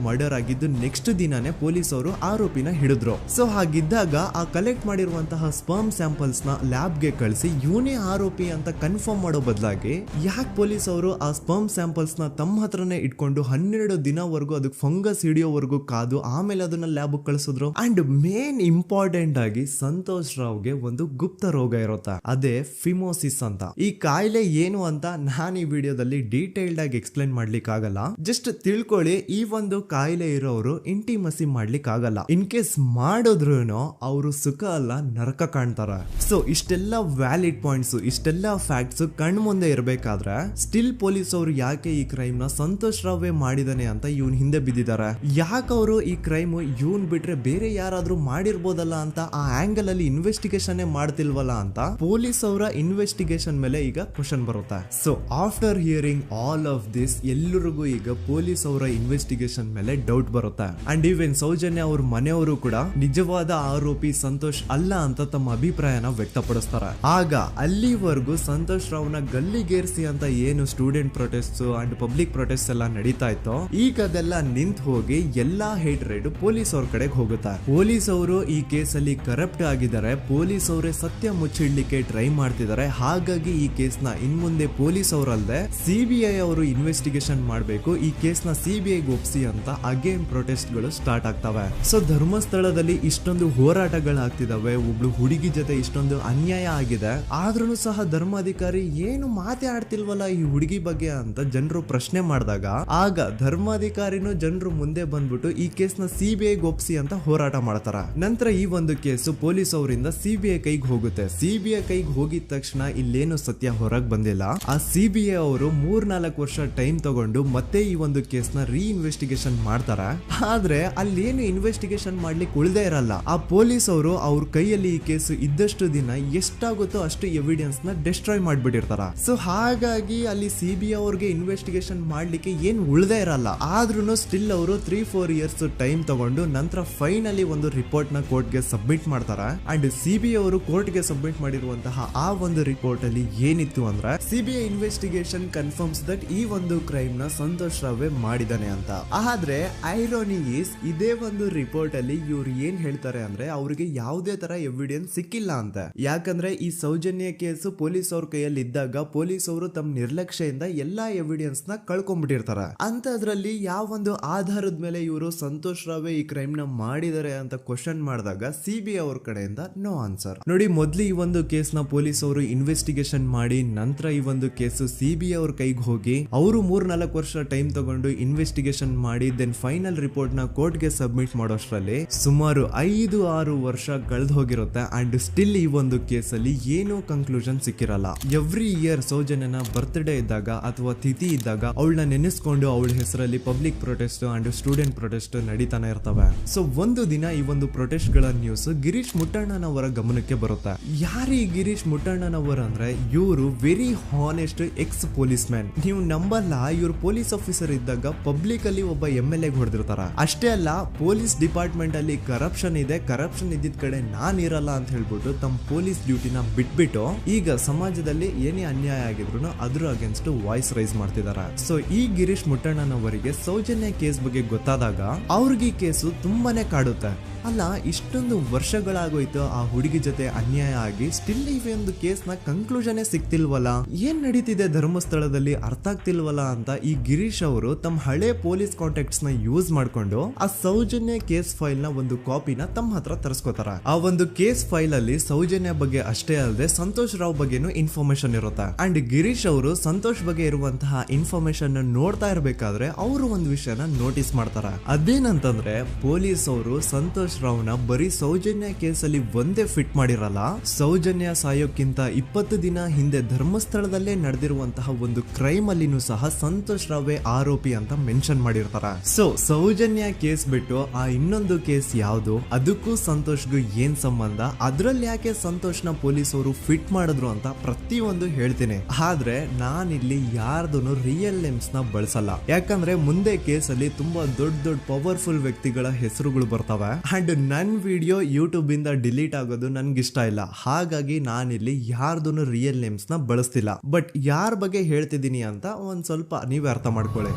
ಮರ್ಡರ್ ಆಗಿದ್ದು ನೆಕ್ಸ್ಟ್ ದಿನಾನೇ ಪೊಲೀಸ್ ಅವರು ಆರೋಪಿನ ಹಿಡಿದ್ರು. ಸೊ ಹಾಗಿದ್ದಾಗ ಆ ಕಲೆಕ್ಟ್ ಮಾಡಿರುವಂತಹ ಸ್ಪರ್ಮ್ ಸ್ಯಾಂಪಲ್ಸ್ ನ ಲ್ಯಾಬ್ ಗೆ ಕಳಿಸಿ ಇವನೇ ಆರೋಪಿ ಅಂತ ಕನ್ಫರ್ಮ್ ಮಾಡೋ ಬದಲಾಗಿ ಯಾಕೆ ಪೊಲೀಸ್ ಅವರು ಆ ಸ್ಪರ್ಮ್ ಸ್ಯಾಂಪಲ್ಸ್ ನ ತಮ್ಮ ಹತ್ರನೇ ಇಟ್ಕೊಂಡು 12 ದಿನವರೆಗೂ ಅದಕ್ಕೆ ಫಂಗಸ್ ಹಿಡಿಯೋವರೆಗೂ ಕಾದು ಆಮೇಲೆ ಅದನ್ನ ಲ್ಯಾಬ್ ಕಳಿಸಿದ್ರು. ಅಂಡ್ ಮೇನ್ ಇಂಪಾರ್ಟೆಂಟ್ ಆಗಿ ಸಂತೋಷ್ ರಾವ್ಗೆ ಒಂದು ಗುಪ್ತ ರೋಗ ಇರುತ್ತೆ, ಅದೇ ಫಿಮೋಸಿಸ್ ಅಂತ. ಈ ಕಾಯಿಲೆ ಏನು ಅಂತ ನಾನು ಈ ವಿಡಿಯೋದಲ್ಲಿ ಡೀಟೇಲ್ಡ್ ಆಗಿ ಎಕ್ಸ್ಪ್ಲೈನ್ ಮಾಡ್ಲಿಕ್ಕೆ ಆಗಲ್ಲ. ಜಸ್ಟ್ ತಿಳ್ಕೊಳ್ಳಿ, ಈ ಒಂದು ಕಾಯಿಲೆ ಇರೋರು ಇಂಟಿಮಸಿ ಮಾಡ್ಲಿಕ್ಕೆ ಆಗಲ್ಲ. ಇನ್ ಕೇಸ್ ಮಾಡಿದ್ರು ಅವರು ಸುಖ ಅಲ್ಲ ನರಕ ಕಾಣ್ತಾರ. ಸೊ ಇಷ್ಟೆಲ್ಲ ವ್ಯಾಲಿಡ್ ಪಾಯಿಂಟ್ಸ್, ಇಷ್ಟೆಲ್ಲ ಫ್ಯಾಕ್ಟ್ಸ್ ಕಣ್ ಮುಂದೆ ಇರ್ಬೇಕಾದ್ರೆ ಸ್ಟಿಲ್ ಪೊಲೀಸ್ ಅವರು ಯಾಕೆ ಈ ಕ್ರೈಮ್ ನ ಸಂತೋಷ್ ರಾವೇ ಮಾಡಿದಾನೆ ಅಂತ ಇವನ್ ಹಿಂದೆ ಬಿದ್ದಿದ್ದಾರೆ. ಯಾಕೆ ಅವರು ಈ ಕ್ರೈಮ್ ಇವನ್ ಬಿಟ್ರೆ ಬೇರೆ ಯಾರಾದ್ರೂ ಮಾಡಿರ್ಬೋದಲ್ಲ ಅಂತ ಆ ಆಂಗಲ್ ಅಲ್ಲಿ ಇನ್ವೆಸ್ಟಿಗೇಷನ್ ಮಾಡ್ತಿಲ್ವಲ್ಲ ಅಂತ ಪೊಲೀಸ್ ಅವರ ಇನ್ವೆಸ್ಟಿಗೇಷನ್ ಮೇಲೆ ಈಗ ಕ್ವಶನ್ ಬರುತ್ತೆ. So after hearing all of this, ಎಲ್ಲರಿಗೂ ಈಗ ಪೊಲೀಸ್ ಅವರ ಇನ್ವೆಸ್ಟಿಗೇಷನ್ ಇನ್ವೆಸ್ಟಿಗೇಷನ್ ಮೇಲೆ ಡೌಟ್ ಬರುತ್ತೆ. ಅಂಡ್ ಈವನ್ ಸೌಜನ್ಯ ಅವ್ರ ಮನೆಯವರು ಕೂಡ ನಿಜವಾದ ಆರೋಪಿ ಸಂತೋಷ್ ಅಲ್ಲ ಅಂತ ತಮ್ಮ ಅಭಿಪ್ರಾಯನ ವ್ಯಕ್ತಪಡಿಸ್ತಾರೆ. ಆಗ ಅಲ್ಲಿವರೆಗೂ ಸಂತೋಷ್ ರಾವ್ನ ಗಲ್ಲಿಗೇರಿಸಿ ಅಂತ ಏನು student protest and public protest ಎಲ್ಲ ನಡೀತಾ ಇತ್ತು, ಈಗ ಅದೆಲ್ಲ ನಿಂತ್ ಹೋಗಿ ಎಲ್ಲಾ ಹೇಟ್ ರೇಡ್ ಪೊಲೀಸ್ ಅವ್ರ ಕಡೆಗೆ ಹೋಗುತ್ತೆ. ಪೊಲೀಸ್ ಅವರು ಈ ಕೇಸಲ್ಲಿ ಕರಪ್ಟ್ ಆಗಿದ್ದಾರೆ, ಪೊಲೀಸ್ ಅವರೇ ಸತ್ಯ ಮುಚ್ಚಿಡ್ಲಿಕ್ಕೆ ಟ್ರೈ ಮಾಡ್ತಿದ್ದಾರೆ. ಹಾಗಾಗಿ ಈ ಕೇಸ್ನ ಇನ್ಮುಂದೆ ಪೊಲೀಸ್ ಅವರಲ್ಲದೆ ಸಿಬಿಐ ಅವರು ಇನ್ವೆಸ್ಟಿಗೇಷನ್ ಮಾಡಬೇಕು, ಈ ಕೇಸ್ನ ಸಿಬಿಐಗೆ ಒಪ್ಸಿ ಅಂತ ಅಗೇನ್ ಪ್ರೊಟೆಸ್ಟ್ ಗಳು ಸ್ಟಾರ್ಟ್ ಆಗ್ತವೆ. ಸೊ ಧರ್ಮಸ್ಥಳದಲ್ಲಿ ಇಷ್ಟೊಂದು ಹೋರಾಟಗಳಾಗ್ತಿದಾವೆ, ಒಬ್ಳು ಹುಡುಗಿ ಜೊತೆ ಇಷ್ಟೊಂದು ಅನ್ಯಾಯ ಆಗಿದೆ, ಆದ್ರೂ ಸಹ ಧರ್ಮಾಧಿಕಾರಿ ಏನು ಮಾತೇ ಆಡ್ತಿಲ್ವಲ್ಲ ಈ ಹುಡುಗಿ ಬಗ್ಗೆ ಅಂತ ಜನರು ಪ್ರಶ್ನೆ ಮಾಡಿದಾಗ ಆಗ ಧರ್ಮಾಧಿಕಾರಿನೂ ಜನರು ಮುಂದೆ ಬಂದ್ಬಿಟ್ಟು ಈ ಕೇಸ್ನ ಸಿಬಿಐಗೆ ಒಪ್ಸಿ ಅಂತ ಹೋರಾಟ ಮಾಡ್ತಾರ. ನಂತರ ಈ ಒಂದು ಕೇಸು ಪೊಲೀಸ್ ಅವರಿಂದ ಸಿಬಿಐ ಕೈಗೆ ಹೋಗುತ್ತೆ. ಸಿಬಿಐ ಕೈಗೆ ಹೋಗಿದ ತಕ್ಷಣ ಇಲ್ಲೇನು ಸತ್ಯ ಹೊರಗೆ ಬಂದಿಲ್ಲ. ಆ ಸಿಬಿಐ ಅವರು 3-4 ವರ್ಷ ಟೈಮ್ ತಗೊಂಡು ಮತ್ತೆ ಈ ಒಂದು ಕೇಸ್ನ ಇನ್ವೆಸ್ಟಿಗೇಷನ್ ಮಾಡ್ತಾರ. ಆದ್ರೆ ಅಲ್ಲೇನು ಇನ್ವೆಸ್ಟಿಗೇಷನ್ ಮಾಡ್ಲಿಕ್ಕೆ ಉಳ್ದೇ ಇರಲ್ಲ. ಆ ಪೊಲೀಸ್ ಅವರು ಅವ್ರ ಕೈಯಲ್ಲಿ ಈ ಕೇಸು ಇದ್ದಷ್ಟು ದಿನ ಎಷ್ಟಾಗುತ್ತೋ ಅಷ್ಟು ಎವಿಡೆನ್ಸ್ ನ ಡಿಸ್ಟ್ರಾಯ್ ಮಾಡ್ಬಿಟ್ಟಿರ್ತಾರ. ಸೊ ಹಾಗಾಗಿ ಅಲ್ಲಿ ಸಿಬಿಐ ಅವ್ರಿಗೆ ಇನ್ವೆಸ್ಟಿಗೇಷನ್ ಮಾಡ್ಲಿಕ್ಕೆ ಏನ್ ಉಳ್ದೇ ಇರಲ್ಲ. ಆದ್ರೂ ಸ್ಟಿಲ್ ಅವರು 3-4 ಇಯರ್ಸ್ ಟೈಮ್ ತಗೊಂಡು ನಂತರ ಫೈನಲಿ ಒಂದು ರಿಪೋರ್ಟ್ ನ ಕೋರ್ಟ್ ಗೆ ಸಬ್ಮಿಟ್ ಮಾಡ್ತಾರ. ಅಂಡ್ ಸಿಬಿಐ ಅವರು ಕೋರ್ಟ್ ಗೆ ಸಬ್ಮಿಟ್ ಮಾಡಿರುವಂತಹ ಆ ಒಂದು ರಿಪೋರ್ಟ್ ಅಲ್ಲಿ ಏನಿತ್ತು ಅಂದ್ರೆ ಸಿಬಿಐ ಇನ್ವೆಸ್ಟಿಗೇಷನ್ ಕನ್ಫರ್ಮ್ಸ್ ದಟ್ ಈ ಒಂದು ಕ್ರೈಮ್ ನ ಸಂತೋಷ್ ರಾವ್ ಮಾಡಿದಾನೆ ಅಂತ. ಆದ್ರೆ ಐರಾನಿ ಈಸ್ ಇದೇ ಒಂದು ರಿಪೋರ್ಟ್ ಅಲ್ಲಿ ಇವ್ರು ಏನ್ ಹೇಳ್ತಾರೆ ಅಂದ್ರೆ ಅವ್ರಿಗೆ ಯಾವುದೇ ತರ ಎವಿಡೆನ್ಸ್ ಸಿಕ್ಕಿಲ್ಲ ಅಂತ. ಯಾಕಂದ್ರೆ ಈ ಸೌಜನ್ಯ ಕೇಸು ಪೊಲೀಸ್ ಅವ್ರ ಕೈಯಲ್ಲಿ ಇದ್ದಾಗ ಪೊಲೀಸ್ ಅವರು ತಮ್ಮ ನಿರ್ಲಕ್ಷ್ಯದಿಂದ ಎಲ್ಲಾ ಎವಿಡೆನ್ಸ್ ನ ಕಳ್ಕೊಂಡ್ಬಿಟ್ಟಿರ್ತಾರ. ಅಂತದ್ರಲ್ಲಿ ಯಾವ ಒಂದು ಆಧಾರದ ಮೇಲೆ ಇವರು ಸಂತೋಷ್ ರಾವ್ ಈ ಕ್ರೈಮ್ ನ ಮಾಡಿದ್ದಾರೆ ಅಂತ ಕ್ವಶನ್ ಮಾಡಿದಾಗ ಸಿಬಿಐ ಅವ್ರ ಕಡೆಯಿಂದ ನೋ ಆನ್ಸರ್. ನೋಡಿ, ಮೊದ್ಲು ಈ ಒಂದು ಕೇಸ್ ನ ಪೊಲೀಸ್ ಅವರು ಇನ್ವೆಸ್ಟಿಗೇಷನ್ ಮಾಡಿ ನಂತರ ಈ ಒಂದು ಕೇಸು ಸಿಬಿಐ ಅವ್ರ ಕೈಗೆ ಹೋಗಿ ಅವರು 3-4 ವರ್ಷ ಟೈಮ್ ತಗೊಂಡು ಇನ್ವೆಸ್ಟಿಗೇಷನ್ ಮಾಡಿ ದೆನ್ ಫೈನಲ್ ರಿಪೋರ್ಟ್ ನ ಕೋರ್ಟ್ ಗೆ ಸಬ್ಮಿಟ್ ಮಾಡೋಷ್ಟ್ರಲ್ಲಿ ಸುಮಾರು 5-6 ವರ್ಷ ಕಳೆದು ಹೋಗಿರುತ್ತೆ. ಅಂಡ್ ಸ್ಟಿಲ್ ಈ ಒಂದು ಕೇಸಲ್ಲಿ ಏನೂ ಕನ್ಕ್ಲೂಷನ್ ಸಿಕ್ಕಿರಲ್ಲ. ಎವ್ರಿ ಇಯರ್ ಸೌಜನ್ಯನ ಬರ್ತ್ಡೇ ಇದ್ದಾಗ ಅಥವಾ ತಿಥಿ ಇದ್ದಾಗ ಅವಳನ್ನ ನೆನೆಸ್ಕೊಂಡು ಅವಳ ಹೆಸರಲ್ಲಿ public protest and student protest ನಡೀತಾನೆ ಇರ್ತವೆ. ಸೊ ಒಂದು ದಿನ ಈ ಒಂದು ಪ್ರೊಟೆಸ್ಟ್ ಗಳ ನ್ಯೂಸ್ ಗಿರೀಶ್ ಮುಟ್ಟಣ್ಣನವರ ಗಮನಕ್ಕೆ ಬರುತ್ತೆ. ಯಾರು ಈ ಗಿರೀಶ್ ಮುಟ್ಟಣ್ಣನವರ ಅಂದ್ರೆ ಇವರು very honest X police man. ನೀವು ನಂಬಲ್ಲ, ಇವ್ರು ಪೊಲೀಸ್ ಆಫೀಸರ್ ಇದ್ದಾಗ ಪಬ್ಲಿಕ್ ಅಲ್ಲಿ ಒಬ್ಬ MLA ಹೊಡೆದಿರ್ತಾರ. ಅಷ್ಟೇ ಅಲ್ಲ, ಪೊಲೀಸ್ ಡಿಪಾರ್ಟ್ಮೆಂಟ್ ಅಲ್ಲಿ ಕರಪ್ಷನ್ ಇದೆ, ಕರಪ್ಷನ್ ಇದ್ದಿದ್ ಕಡೆ ನಾನ್ ಇರಲ್ಲ ಅಂತ ಹೇಳ್ಬಿಟ್ಟು ತಮ್ಮ ಪೊಲೀಸ್ ಡ್ಯೂಟಿನ ಬಿಟ್ಬಿಟ್ಟು ಈಗ ಸಮಾಜದಲ್ಲಿ ಏನೇ ಅನ್ಯಾಯ ಆಗಿದ್ರು ಅದ್ರ ಅಗೇನ್ಸ್ಟ್ ವಾಯ್ಸ್ ರೈಸ್ ಮಾಡ್ತಿದಾರೆ. ಸೊ ಈ ಗಿರೀಶ್ ಮುಟ್ಟಣ್ಣನವರಿಗೆ ಸೌಜನ್ಯ ಕೇಸ್ ಬಗ್ಗೆ ಗೊತ್ತಾದಾಗ ಅವ್ರಿಗೆ ಈ ಕೇಸು ತುಂಬಾನೇ ಕಾಡುತ್ತೆ. ಅಲ್ಲ, ಇಷ್ಟೊಂದು ವರ್ಷಗಳಾಗೋಯ್ತು ಆ ಹುಡುಗಿ ಜೊತೆ ಅನ್ಯಾಯ ಆಗಿ, ಸ್ಟಿಲ್ ಈ ಒಂದು ಕೇಸ್ ನ ಕನ್ಕ್ಲೂಷನ್ ಸಿಕ್ತಿಲ್ವಲ್ಲ, ಏನ್ ನಡೀತಿದೆ ಧರ್ಮಸ್ಥಳದಲ್ಲಿ ಅರ್ಥ ಆಗ್ತಿಲ್ವಲ್ಲ ಅಂತ ಈ ಗಿರೀಶ್ ಅವರು ತಮ್ಮ ಹಳೆ ಪೊಲೀಸ್ ಕಾಂಟ್ಯಾಕ್ಟ್ಸ್ ನ ಯೂಸ್ ಮಾಡ್ಕೊಂಡು ಆ ಸೌಜನ್ಯ ಕೇಸ್ ಫೈಲ್ ನ ಒಂದು ಕಾಪಿನ ತಮ್ಮ ಹತ್ರ ತರಿಸ್ಕೋತಾರ. ಆ ಒಂದು ಕೇಸ್ ಫೈಲ್ ಅಲ್ಲಿ ಸೌಜನ್ಯ ಬಗ್ಗೆ ಅಷ್ಟೇ ಅಲ್ಲದೆ ಸಂತೋಷ್ ರಾವ್ ಬಗ್ಗೆನೂ ಇನ್ಫಾರ್ಮೇಶನ್ ಇರುತ್ತೆ. ಅಂಡ್ ಗಿರೀಶ್ ಅವರು ಸಂತೋಷ್ ಬಗ್ಗೆ ಇರುವಂತಹ ಇನ್ಫಾರ್ಮೇಶನ್ ನೋಡ್ತಾ ಇರ್ಬೇಕಾದ್ರೆ ಅವರು ಒಂದು ವಿಷಯನ ನೋಟಿಸ್ ಮಾಡ್ತಾರ. ಅದೇನಂತಂದ್ರೆ ಪೊಲೀಸ್ ಅವರು ಸಂತೋಷ್ ರಾವ್ನ ಬರೀ ಸೌಜನ್ಯ ಕೇಸಲ್ಲಿ ಒಂದೇ ಫಿಟ್ ಮಾಡಿರಲ್ಲ, ಸೌಜನ್ಯ ಸಾಯೋಕ್ಕಿಂತ 20 ದಿನ ಹಿಂದೆ ಧರ್ಮಸ್ಥಳದಲ್ಲೇ ನಡೆದಿರುವಂತಹ ಒಂದು ಕ್ರೈಮ್ ಅಲ್ಲಿನೂ ಸಹ ಸಂತೋಷ್ ರಾವೇ ಆರೋಪಿ ಅಂತ ಮೆನ್ಷನ್ ಮಾಡಿರ್ತಾರ. ಸೊ ಸೌಜನ್ಯ ಕೇಸ್ ಬಿಟ್ಟು ಆ ಇನ್ನೊಂದು ಕೇಸ್ ಯಾವುದು, ಅದಕ್ಕೂ ಸಂತೋಷ್ಗೂ ಏನ್ ಸಂಬಂಧ, ಅದ್ರಲ್ಲಿ ಯಾಕೆ ಸಂತೋಷ್ನ ಪೊಲೀಸ್ ಅವರು ಫಿಟ್ ಮಾಡಿದ್ರು ಅಂತ ಪ್ರತಿಯೊಂದು ಹೇಳ್ತೀನಿ. ಆದ್ರೆ ನಾನಿಲ್ಲಿ ಯಾರ್ದೂ ರಿಯಲ್ ನೇಮ್ಸ್ ನ ಬಳಸಲ್ಲ. ಯಾಕಂದ್ರೆ ಮುಂದೆ ಕೇಸಲ್ಲಿ ತುಂಬಾ ದೊಡ್ಡ ಪವರ್ಫುಲ್ ವ್ಯಕ್ತಿಗಳ ಹೆಸರುಗಳು ಬರ್ತವೆ. ಅಂಡ್ ನನ್ ವಿಡಿಯೋ ಯೂಟ್ಯೂಬ್ ಇಂದ ಡಿಲೀಟ್ ಆಗೋದು ನನ್ಗೆ ಇಷ್ಟ ಇಲ್ಲ. ಹಾಗಾಗಿ ನಾನಿಲ್ಲಿ ಯಾರ್ದು ರಿಯಲ್ ನೇಮ್ಸ್ ನ ಬಳಸ್ತಿಲ್ಲ. ಬಟ್ ಯಾರ ಬಗ್ಗೆ ಹೇಳ್ತಿದ್ದೀನಿ ಅಂತ ಒಂದ್ ಸ್ವಲ್ಪ ನೀವೇ ಅರ್ಥ ಮಾಡ್ಕೊಳ್ಳಿ.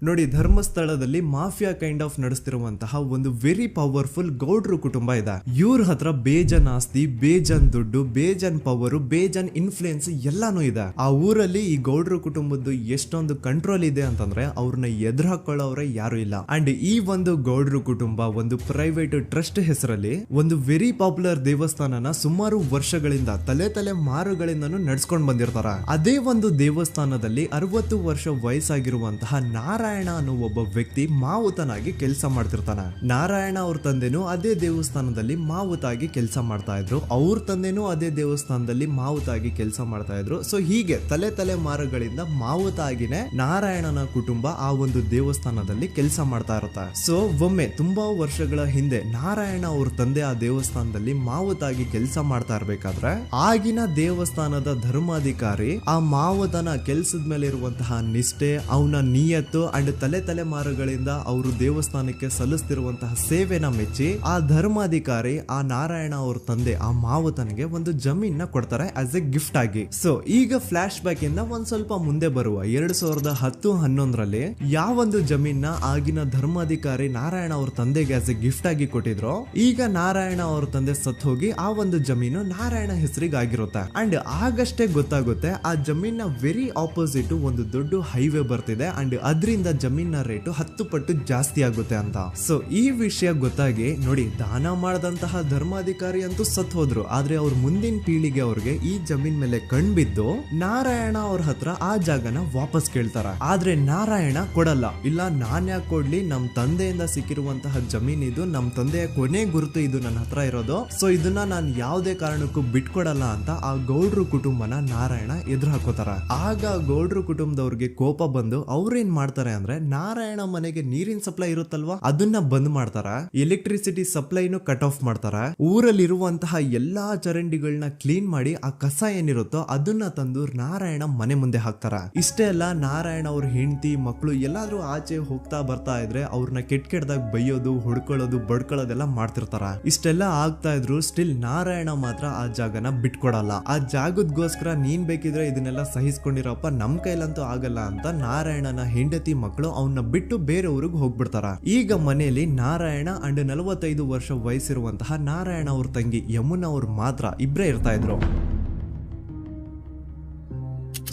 ನೋಡಿ, ಧರ್ಮಸ್ಥಳದಲ್ಲಿ ಮಾಫಿಯಾ ಕೈಂಡ್ ಆಫ್ ನಡೆಸ್ತಿರುವಂತಹ ಒಂದು ವೆರಿ ಪವರ್ಫುಲ್ ಗೌಡ್ರು ಕುಟುಂಬ ಇದೆ. ಇವ್ರ ಹತ್ರ ಬೇಜನ್ ಆಸ್ತಿ, ಬೇಜನ್ ದುಡ್ಡು, ಬೇಜನ್ ಪವರ್, ಬೇಜನ್ ಇನ್ಫ್ಲೂಯೆನ್ಸ್ ಎಲ್ಲಾನು ಇದೆ. ಆ ಊರಲ್ಲಿ ಈ ಗೌಡ್ರು ಕುಟುಂಬದ್ದು ಎಷ್ಟೊಂದು ಕಂಟ್ರೋಲ್ ಇದೆ ಅಂತಂದ್ರೆ ಅವ್ರನ್ನ ಎದುರು ಹಾಕೊಳ್ಳೋರೆ ಯಾರು ಇಲ್ಲ. ಅಂಡ್ ಈ ಒಂದು ಗೌಡ್ರು ಕುಟುಂಬ ಒಂದು ಪ್ರೈವೇಟ್ ಟ್ರಸ್ಟ್ ಹೆಸರಲ್ಲಿ ಒಂದು ವೆರಿ ಪಾಪ್ಯುಲರ್ ದೇವಸ್ಥಾನನ ಸುಮಾರು ವರ್ಷಗಳಿಂದ ತಲೆ ಮಾರುಗಳಿಂದನೂ ನಡ್ಸ್ಕೊಂಡ್ ಬಂದಿರ್ತಾರ. ಅದೇ ಒಂದು ದೇವಸ್ಥಾನದಲ್ಲಿ 60 ವರ್ಷ ವಯಸ್ಸಾಗಿರುವಂತಹ ನಾರಾಯಣ ಅನ್ನೋ ಒಬ್ಬ ವ್ಯಕ್ತಿ ಮಾವುತನಾಗಿ ಕೆಲಸ ಮಾಡ್ತಿರ್ತಾನೆ. ನಾರಾಯಣ ಅವ್ರ ತಂದೆನೂ ಅದೇ ದೇವಸ್ಥಾನದಲ್ಲಿ ಮಾವುತಾಗಿ ಕೆಲಸ ಮಾಡ್ತಾ ಇದ್ರು, ಅವ್ರ ತಂದೆನೂ ಅದೇ ದೇವಸ್ಥಾನದಲ್ಲಿ ಮಾವುತಾಗಿ ಕೆಲಸ ಮಾಡ್ತಾ ಇದ್ರು. ಸೊ ಹೀಗೆ ತಲೆ ಮಾರುಗಳಿಂದ ಮಾವುತ ಆಗಿನೇ ನಾರಾಯಣನ ಕುಟುಂಬ ಆ ಒಂದು ದೇವಸ್ಥಾನದಲ್ಲಿ ಕೆಲಸ ಮಾಡ್ತಾ ಇರುತ್ತೆ. ಸೊ ಒಮ್ಮೆ ತುಂಬಾ ವರ್ಷಗಳ ಹಿಂದೆ ನಾರಾಯಣ ಅವ್ರ ತಂದೆ ಆ ದೇವಸ್ಥಾನದಲ್ಲಿ ಮಾವುತಾಗಿ ಕೆಲಸ ಮಾಡ್ತಾ ಇರ್ಬೇಕಾದ್ರೆ ಆಗಿನ ದೇವಸ್ಥಾನದ ಧರ್ಮಾಧಿಕಾರಿ ಆ ಮಾವುತನ ಕೆಲ್ಸದ ಮೇಲೆ ಇರುವಂತಹ ನಿಷ್ಠೆ, ಅವನ ನಿಯತ್ತು ಅಂಡ್ ತಲೆಮಾರುಗಳಿಂದ ಅವರು ದೇವಸ್ಥಾನಕ್ಕೆ ಸಲ್ಲಿಸ್ತಿರುವಂತಹ ಸೇವೆನ ಮೆಚ್ಚಿ ಆ ಧರ್ಮಾಧಿಕಾರಿ ಆ ನಾರಾಯಣ ಅವ್ರ ತಂದೆ ಆ ಮಾವುತನಿಗೆ ಒಂದು ಜಮೀನ ಕೊಡ್ತಾರೆ ಆಸ್ ಎ ಗಿಫ್ಟ್ ಆಗಿ. ಸೊ ಈಗ ಫ್ಲಾಶ್ ಬ್ಯಾಕ್ ಇಂದ ಒಂದ್ ಸ್ವಲ್ಪ ಮುಂದೆ ಬರುವ 2010-11ರಲ್ಲಿ ಯಾವೊಂದು ಜಮೀನ ಆಗಿನ ಧರ್ಮಾಧಿಕಾರಿ ನಾರಾಯಣ ಅವ್ರ ತಂದೆಗೆ ಆಸ್ ಎ ಗಿಫ್ಟ್ ಆಗಿ ಕೊಟ್ಟಿದ್ರು, ಈಗ ನಾರಾಯಣ ಅವ್ರ ತಂದೆ ಸತ್ ಹೋಗಿ ಆ ಒಂದು ಜಮೀನು ನಾರಾಯಣ ಹೆಸರಿಗೆ ಆಗಿರುತ್ತೆ. ಅಂಡ್ ಆಗಷ್ಟೇ ಗೊತ್ತಾಗುತ್ತೆ ಆ ಜಮೀನ ವೆರಿ ಆಪೋಸಿಟ್ ಒಂದು ದೊಡ್ಡ ಹೈವೇ ಬರ್ತಿದೆ ಅಂಡ್ ಅದರಿಂದ ಜಮೀನ ರೇಟು 10 ಪಟ್ಟು ಜಾಸ್ತಿ ಆಗುತ್ತೆ ಅಂತ. ಸೊ ಈ ವಿಷಯ ಗೊತ್ತಾಗಿ ನೋಡಿ ದಾನ ಮಾಡದಂತಹ ಧರ್ಮಾಧಿಕಾರಿ ಅಂತೂ ಸತ್ ಹೋದ್ರು, ಆದ್ರೆ ಅವ್ರ ಮುಂದಿನ ಪೀಳಿಗೆ ಅವ್ರಿಗೆ ಈ ಜಮೀನ್ ಮೇಲೆ ಕಣ್ಬಿದ್ದು ನಾರಾಯಣ ಅವ್ರ ಹತ್ರ ಆ ಜಾಗನ ವಾಪಸ್ ಕೇಳ್ತಾರ. ಆದ್ರೆ ನಾರಾಯಣ ಕೊಡಲ್ಲ. ಇಲ್ಲ ನಾನ್ ಯಾಕೆ ಕೊಡ್ಲಿ, ನಮ್ ತಂದೆಯಿಂದ ಸಿಕ್ಕಿರುವಂತಹ ಜಮೀನ್ ಇದು, ನಮ್ ತಂದೆಯ ಕೊನೆ ಗುರುತು ಇದು ನನ್ನ ಹತ್ರ ಇರೋದು, ಸೊ ಇದನ್ನ ನಾನ್ ಯಾವುದೇ ಕಾರಣಕ್ಕೂ ಬಿಟ್ಕೊಡಲ್ಲ ಅಂತ ಆ ಗೌಡ್ರು ಕುಟುಂಬನ ನಾರಾಯಣ ಎದುರು ಹಾಕೋತಾರ. ಆಗ ಗೌಡ್ರು ಕುಟುಂಬದವ್ರಿಗೆ ಕೋಪ ಬಂದು ಅವ್ರೇನ್ ಮಾಡ್ತಾರೆ ಅಂದ್ರೆ ನಾರಾಯಣ ಮನೆಗೆ ನೀರಿನ ಸಪ್ಲೈ ಇರುತ್ತಲ್ವಾ ಅದನ್ನ ಬಂದ್ ಮಾಡ್ತಾರ, ಎಲೆಕ್ಟ್ರಿಸಿಟಿ ಸಪ್ಲೈನು ಕಟ್ ಆಫ್ ಮಾಡ್ತಾರ, ಊರಲ್ಲಿರುವಂತಹ ಎಲ್ಲಾ ಚರಂಡಿಗಳನ್ನ ಕ್ಲೀನ್ ಮಾಡಿ ಆ ಕಸ ಏನಿರುತ್ತೋ ಅದನ್ನ ತಂದು ನಾರಾಯಣ ಮನೆ ಮುಂದೆ ಹಾಕ್ತಾರ. ಇಷ್ಟೇ ಅಲ್ಲ, ನಾರಾಯಣ ಅವ್ರ ಹೆಂಡತಿ ಮಕ್ಕಳು ಎಲ್ಲಾದ್ರೂ ಆಚೆ ಹೋಗ್ತಾ ಬರ್ತಾ ಇದ್ರೆ ಅವ್ರನ್ನ ಕೆಟ್ಟದಾಗ ಬೈಯೋದು, ಹೊಡ್ಕೊಳ್ಳೋದು, ಬಡ್ಕೊಳ್ಳೋದೆಲ್ಲ ಮಾಡ್ತಿರ್ತಾರ. ಇಷ್ಟೆಲ್ಲ ಆಗ್ತಾ ಇದ್ರು ಸ್ಟಿಲ್ ನಾರಾಯಣ ಮಾತ್ರ ಆ ಜಾಗನ ಬಿಟ್ಕೊಡಲ್ಲ. ಆ ಜಾಗದಗೋಸ್ಕರ ನೀನ್ ಬೇಕಿದ್ರೆ ಇದನ್ನೆಲ್ಲ ಸಹಿಸ್ಕೊಂಡಿರಪ್ಪ, ನಮ್ ಕೈಲಂತೂ ಆಗಲ್ಲ ಅಂತ ನಾರಾಯಣನ ಹೆಂಡತಿ ಮಕ್ಕಳು ಅವನ್ನ ಬಿಟ್ಟು ಬೇರೆ ಊರಿಗೆ ಹೋಗ್ಬಿಡ್ತಾರ. ಈಗ ಮನೆಯಲ್ಲಿ ನಾರಾಯಣ ಅಂಡ್ 45 ವರ್ಷ ವಯಸ್ಸಿರುವಂತಹ ನಾರಾಯಣ ಅವ್ರ ತಂಗಿ ಯಮುನಾ ಅವ್ರು ಮಾತ್ರ ಇಬ್ರೇ ಇರ್ತಾ ಇದ್ರು.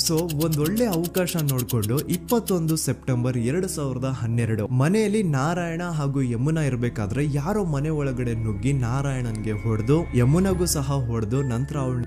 ಸೊ ಒಂದೊಳ್ಳೆ ಅವಕಾಶ ನೋಡ್ಕೊಂಡು 21 ಸೆಪ್ಟೆಂಬರ್ 2012 ಮನೆಯಲ್ಲಿ ನಾರಾಯಣ ಹಾಗೂ ಯಮುನಾ ಇರ್ಬೇಕಾದ್ರೆ ಯಾರೋ ಮನೆ ಒಳಗಡೆ ನುಗ್ಗಿ ನಾರಾಯಣನ್ಗೆ ಹೊಡೆದು ಯಮುನಾಗೂ ಸಹ ಹೊಡೆದು ನಂತರ ಅವಳು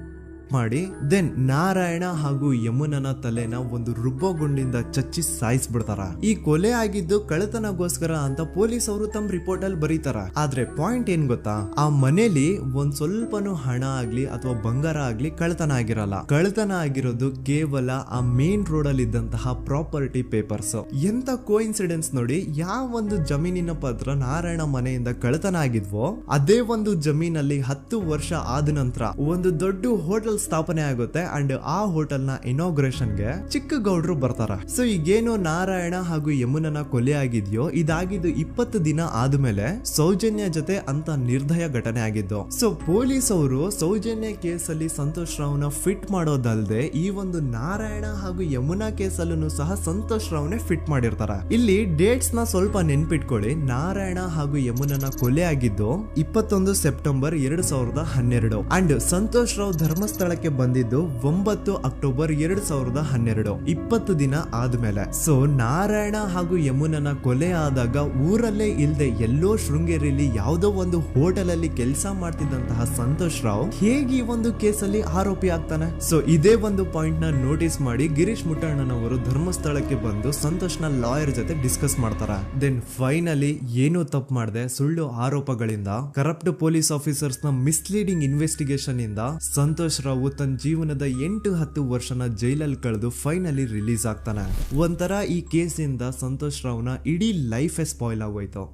ಮಾಡಿ ದೆನ್ ನಾರಾಯಣ ಹಾಗೂ ಯಮುನನ ತಲೆನ ಒಂದು ರುಬ್ಬಗುಂಡಿಂದ ಚಚ್ಚಿ ಸಾಯಿಸ್ಬಿಡ್ತಾರ. ಈ ಕೊಲೆ ಆಗಿದ್ದು ಕಳ್ಳತನಗೋಸ್ಕರ ಅಂತ ಪೊಲೀಸ್ ಅವರು ತಮ್ಮ ರಿಪೋರ್ಟ್ ಅಲ್ಲಿ ಬರೀತಾರ. ಆದ್ರೆ ಪಾಯಿಂಟ್ ಏನ್ ಗೊತ್ತಾ, ಆ ಮನೇಲಿ ಒಂದ್ ಸ್ವಲ್ಪನೂ ಹಣ ಆಗ್ಲಿ ಅಥವಾ ಬಂಗಾರ ಆಗ್ಲಿ ಕಳ್ಳತನ ಆಗಿರಲ್ಲ. ಕಳ್ಳತನ ಆಗಿರೋದು ಕೇವಲ ಆ ಮೇನ್ ರೋಡ್ ಅಲ್ಲಿ ಇದ್ದಂತಹ ಪ್ರಾಪರ್ಟಿ ಪೇಪರ್ಸ್. ಎಂತ ಕೋಇನ್ಸಿಡೆನ್ಸ್ ನೋಡಿ, ಯಾವ ಒಂದು ಜಮೀನಿನ ಪತ್ರ ನಾರಾಯಣ ಮನೆಯಿಂದ ಕಳ್ಳತನ ಆಗಿದ್ವೋ ಅದೇ ಒಂದು ಜಮೀನಲ್ಲಿ 10 ವರ್ಷ ಆದ ನಂತರ ಒಂದು ದೊಡ್ಡ ಹೋಟೆಲ್ ಸ್ಥಾಪನೆ ಆಗುತ್ತೆ ಅಂಡ್ ಆ ಹೋಟೆಲ್ ನ ಇನಾಗ್ರೇಷನ್ ಗೆ ಚಿಕ್ಕ ಗೌಡ್ರು ಬರ್ತಾರ. ಸೊ ಈಗೇನು ನಾರಾಯಣ ಹಾಗೂ ಯಮುನನ ಕೊಲೆ ಆಗಿದ್ಯೋ ಇದಾಗಿದ್ದು 20 ದಿನ ಆದ್ಮೇಲೆ ಸೌಜನ್ಯ ಜೊತೆ ಅಂತ ನಿರ್ದಯ ಘಟನೆ ಆಗಿದ್ದು. ಸೊ ಪೊಲೀಸ್ ಅವರು ಸೌಜನ್ಯ ಕೇಸಲ್ಲಿ ಸಂತೋಷ್ ರಾವ್ನ ಫಿಟ್ ಮಾಡೋದಲ್ದೆ ಈ ಒಂದು ನಾರಾಯಣ ಹಾಗೂ ಯಮುನಾ ಕೇಸಲ್ಲೂ ಸಹ ಸಂತೋಷ್ ರಾವ್ನೆ ಫಿಟ್ ಮಾಡಿರ್ತಾರ. ಇಲ್ಲಿ ಡೇಟ್ಸ್ ನ ಸ್ವಲ್ಪ ನೆನ್ಪಿಟ್ಕೊಳ್ಳಿ. ನಾರಾಯಣ ಹಾಗೂ ಯಮುನನ ಕೊಲೆ ಆಗಿದ್ದು 21 ಸೆಪ್ಟೆಂಬರ್ 2012 ಅಂಡ್ ಸಂತೋಷ್ ರಾವ್ ಧರ್ಮಸ್ಥಳ ಬಂದಿದ್ದು 9 ಅಕ್ಟೋಬರ್ 2012, 20 ದಿನ ಆದ್ಮೇಲೆ. ಸೊ ನಾರಾಯಣ ಹಾಗೂ ಯಮುನನ ಕೊಲೆ ಆದಾಗ ಊರಲ್ಲೇ ಇಲ್ದೆ ಎಲ್ಲೋ ಶೃಂಗೇರಿಯಲ್ಲಿ ಯಾವುದೋ ಒಂದು ಹೋಟೆಲ್ ಅಲ್ಲಿ ಕೆಲಸ ಮಾಡ್ತಿದ್ದಂತಹ ಸಂತೋಷ್ ರಾವ್ ಹೇಗೆ ಈ ಒಂದು ಕೇಸಲ್ಲಿ ಆರೋಪಿ ಆಗ್ತಾನೆ? ಸೊ ಇದೇ ಒಂದು ಪಾಯಿಂಟ್ ನ ನೋಟಿಸ್ ಮಾಡಿ ಗಿರೀಶ್ ಮುಟ್ಟಣ್ಣನವರು ಧರ್ಮಸ್ಥಳಕ್ಕೆ ಬಂದು ಸಂತೋಷ್ ನ ಲಾಯರ್ ಜೊತೆ ಡಿಸ್ಕಸ್ ಮಾಡ್ತಾರ. ದೆನ್ ಫೈನಲಿ ಏನೋ ತಪ್ಪು ಮಾಡದೆ ಸುಳ್ಳು ಆರೋಪಗಳಿಂದ ಕರಪ್ಟ್ ಪೊಲೀಸ್ ಆಫೀಸರ್ಸ್ ನ ಮಿಸ್ಲೀಡಿಂಗ್ ಇನ್ವೆಸ್ಟಿಗೇಷನ್ ಇಂದ ಸಂತೋಷ್ ರಾವ್ ತನ್ನ ಜೀವನದ 8-10 ವರ್ಷನ ಜೈಲಲ್ಲಿ ಕಳೆದು ಫೈನಲಿ ರಿಲೀಸ್ ಆಗ್ತಾನೆ. ಒಂಥರ ಈ ಕೇಸಿಂದ ಸಂತೋಷ್ ರಾವ್ನ ಇಡೀ ಲೈಫೇ ಸ್ಪಾಯ್ಲ್ ಆಗೋಯ್ತು.